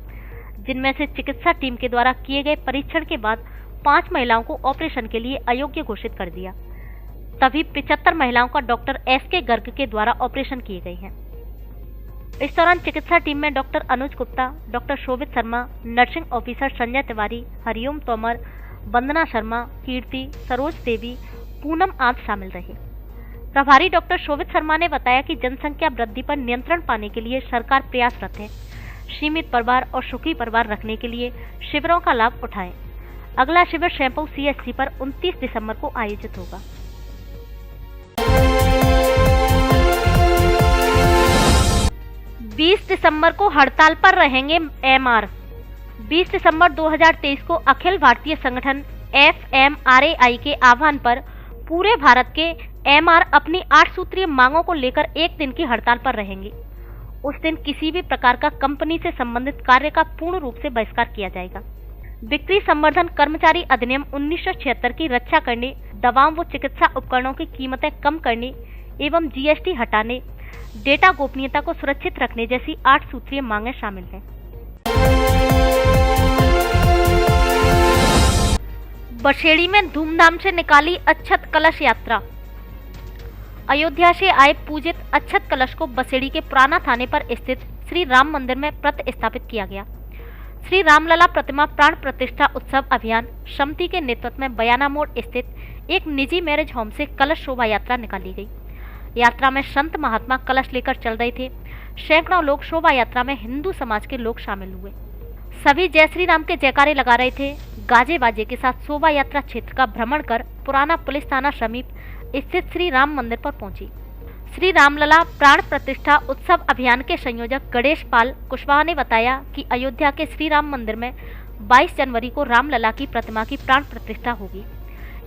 जिनमें से चिकित्सा टीम के द्वारा किए गए परीक्षण के बाद 5 महिलाओं को ऑपरेशन के लिए अयोग्य घोषित कर दिया। तभी 75 महिलाओं का डॉक्टर SK गर्ग के द्वारा ऑपरेशन किए गए हैं। इस दौरान चिकित्सा टीम में डॉक्टर अनुज गुप्ता, डॉक्टर शोभित शर्मा, नर्सिंग ऑफिसर संजय तिवारी, हरिओम तोमर, वंदना शर्मा, कीर्ति, सरोज देवी, पूनम आदि शामिल रहे। प्रभारी डॉक्टर शोभित शर्मा ने बताया कि जनसंख्या वृद्धि पर नियंत्रण पाने के लिए सरकार प्रयासरत है। सीमित परिवार और सुखी परिवार रखने के लिए शिविरों का लाभ उठाएं। अगला शिविर सैंपऊ CHC पर 29 दिसंबर को आयोजित होगा। बीस दिसंबर को हड़ताल पर रहेंगे MR। 20 दिसंबर 2023 को अखिल भारतीय संगठन FMRAI के आह्वान पर पूरे भारत के MR अपनी 8 सूत्रीय मांगों को लेकर एक दिन की हड़ताल पर रहेंगे। उस दिन किसी भी प्रकार का कंपनी से संबंधित कार्य का पूर्ण रूप से बहिष्कार किया जाएगा। बिक्री संवर्धन कर्मचारी अधिनियम 1976 की रक्षा करने, दवाओं व चिकित्सा उपकरणों की कीमतें कम करने एवं GST हटाने, डेटा गोपनीयता को सुरक्षित रखने जैसी 8 सूत्रीय मांगें शामिल हैं। बसेड़ी में धूमधाम से निकाली अक्षत कलश यात्रा। अयोध्या से आए पूजित अक्षत कलश को बसेड़ी के पुराना थाने पर स्थित श्री राम मंदिर में प्रतिस्थापित किया गया। श्री रामलला प्रतिमा प्राण प्रतिष्ठा उत्सव अभियान समिति के नेतृत्व में बयाना मोड़ स्थित एक निजी मैरिज होम से कलश शोभा यात्रा निकाली गई। यात्रा में संत महात्मा कलश लेकर चल रहे थे। सैकड़ों लोग शोभा यात्रा में हिंदू समाज के लोग शामिल हुए। सभी जय श्री राम के जयकारे लगा रहे थे। गाजे बाजे के साथ शोभा यात्रा क्षेत्र का भ्रमण कर पुराना पुलिस थाना समीप स्थित श्री राम मंदिर पर पहुंची। श्री रामलला प्राण प्रतिष्ठा उत्सव अभियान के संयोजक गणेश पाल कुशवाहा ने बताया कि अयोध्या के श्री राम मंदिर में 22 जनवरी को रामलला की प्रतिमा की प्राण प्रतिष्ठा होगी।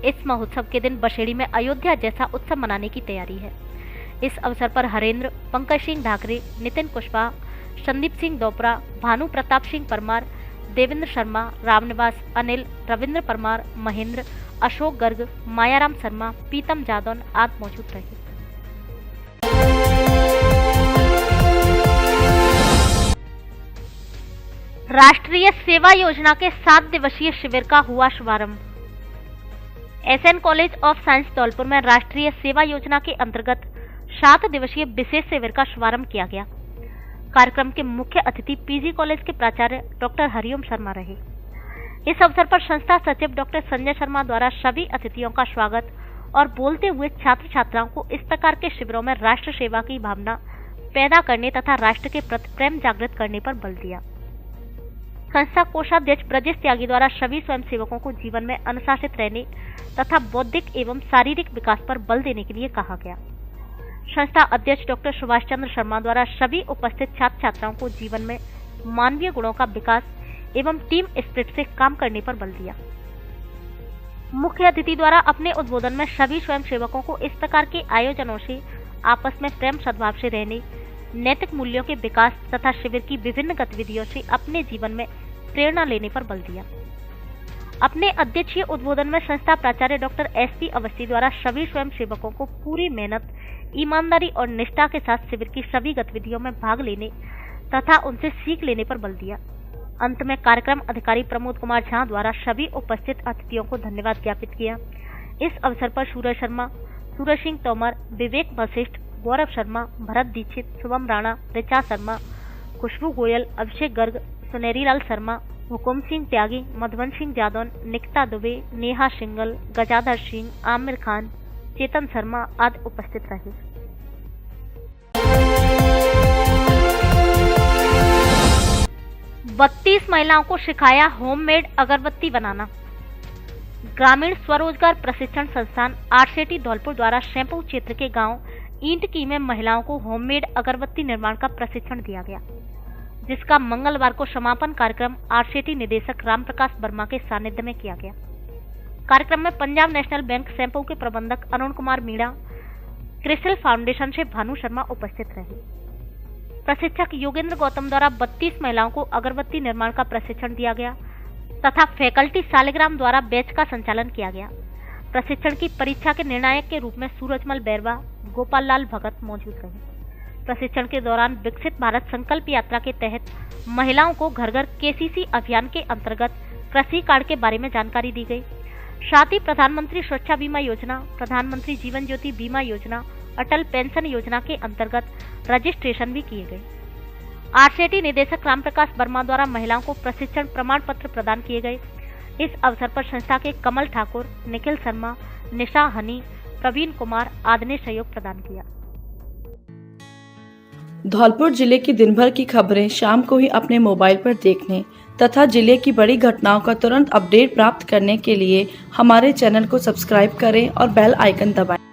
इस महोत्सव के दिन बसेड़ी में अयोध्या जैसा उत्सव मनाने की तैयारी है। इस अवसर पर हरेंद्र, पंकज सिंह ढाकरे, नितिन कुशवाहा, संदीप सिंह दोपरा, भानु प्रताप सिंह परमार, देवेंद्र शर्मा, रामनिवास, अनिल, रविंद्र परमार, महेंद्र, अशोक गर्ग, मायाराम शर्मा, पीतम जादौन आदि मौजूद रहे। राष्ट्रीय सेवा योजना के 7 दिवसीय शिविर का हुआ शुभारंभ। SN college of science Dholpur में राष्ट्रीय सेवा योजना के अंतर्गत 7 दिवसीय विशेष शिविर का शुभारंभ किया गया। कार्यक्रम के मुख्य अतिथि PG कॉलेज के प्राचार्य डॉक्टर हरिओम शर्मा रहे। इस अवसर पर संस्था सचिव डॉक्टर संजय शर्मा द्वारा सभी अतिथियों का स्वागत और बोलते हुए छात्र छात्राओं को इस प्रकार के शिविरों में राष्ट्र सेवा की भावना पैदा करने तथा राष्ट्र के प्रति प्रेम जागृत करने पर बल दिया। संस्था कोषाध्यक्ष ब्रजेश त्यागी द्वारा सभी स्वयंसेवकों को जीवन में अनुशासित रहने तथा बौद्धिक एवं शारीरिक विकास पर बल देने के लिए कहा गया। संस्था अध्यक्ष डॉक्टर सुभाष चंद्र शर्मा द्वारा सभी उपस्थित छात्र छात्राओं को जीवन में मानवीय गुणों का विकास एवं टीम स्पिरिट से काम करने पर बल दिया। मुख्य अतिथि द्वारा अपने उद्बोधन में सभी स्वयंसेवकों को इस प्रकार के आयोजनों से आपस में प्रेम सद्भाव से रहने, नैतिक मूल्यों के विकास तथा शिविर की विभिन्न गतिविधियों से अपने जीवन में प्रेरणा लेने पर बल दिया। अपने अध्यक्षीय उद्बोधन में संस्था प्राचार्य डॉक्टर SP अवस्थी द्वारा सभी स्वयंसेवकों को पूरी मेहनत, ईमानदारी और निष्ठा के साथ शिविर की सभी गतिविधियों में भाग लेने तथा उनसे सीख लेने पर बल दिया। अंत में कार्यक्रम अधिकारी प्रमोद कुमार झा द्वारा सभी उपस्थित अतिथियों को धन्यवाद ज्ञापित किया। इस अवसर पर सूरज शर्मा, सूरज सिंह तोमर, विवेक वशिष्ठ, गौरव शर्मा, भरत दीक्षित, शुभम राणा, ऋचा शर्मा, खुशबू गोयल, अभिषेक गर्ग, सुनेरी लाल शर्मा, हुकुम सिंह त्यागी, मधुबन सिंह जादौन, निकिता दुबे, नेहा सिंगल, गजाधर सिंह, आमिर खान, चेतन शर्मा आदि उपस्थित रहे। बत्तीस महिलाओं को सिखाया होममेड अगरबत्ती बनाना। ग्रामीण स्वरोजगार प्रशिक्षण संस्थान RCT धौलपुर द्वारा सैंपऊ क्षेत्र के गांव ईंटकी में महिलाओं को होममेड अगरबत्ती निर्माण का प्रशिक्षण दिया गया, जिसका मंगलवार को समापन कार्यक्रम RCT निदेशक रामप्रकाश वर्मा के सानिध्य में किया गया। कार्यक्रम में पंजाब नेशनल बैंक सैंपऊ के प्रबंधक अरुण कुमार मीणा, क्रिस्टल फाउंडेशन से भानु शर्मा उपस्थित रहे। प्रशिक्षक योगेंद्र गौतम द्वारा 32 महिलाओं को अगरबत्ती निर्माण का प्रशिक्षण दिया गया तथा फैकल्टी शालिग्राम द्वारा बैच का संचालन किया गया। प्रशिक्षण की परीक्षा के निर्णायक के रूप में सूरजमल बैरवा, गोपाल लाल भगत मौजूद रहे। प्रशिक्षण के दौरान विकसित भारत संकल्प यात्रा के तहत महिलाओं को घर घर केसीसी अभियान के अंतर्गत कृषि कार्ड के बारे में जानकारी दी गई। साथ ही प्रधानमंत्री सुरक्षा बीमा योजना, प्रधानमंत्री जीवन ज्योति बीमा योजना, अटल पेंशन योजना के अंतर्गत रजिस्ट्रेशन भी किए गए। आरसीटी निदेशक रामप्रकाश वर्मा द्वारा महिलाओं को प्रशिक्षण प्रमाण पत्र प्रदान किए गए। इस अवसर पर संस्था के कमल ठाकुर, निखिल शर्मा, निशा हनी, प्रवीण कुमार आदि ने सहयोग प्रदान किया। धौलपुर जिले की दिन भर की खबरें शाम को ही अपने मोबाइल पर देखने तथा जिले की बड़ी घटनाओं का तुरंत अपडेट प्राप्त करने के लिए हमारे चैनल को सब्सक्राइब करें और बेल आइकन दबाएं।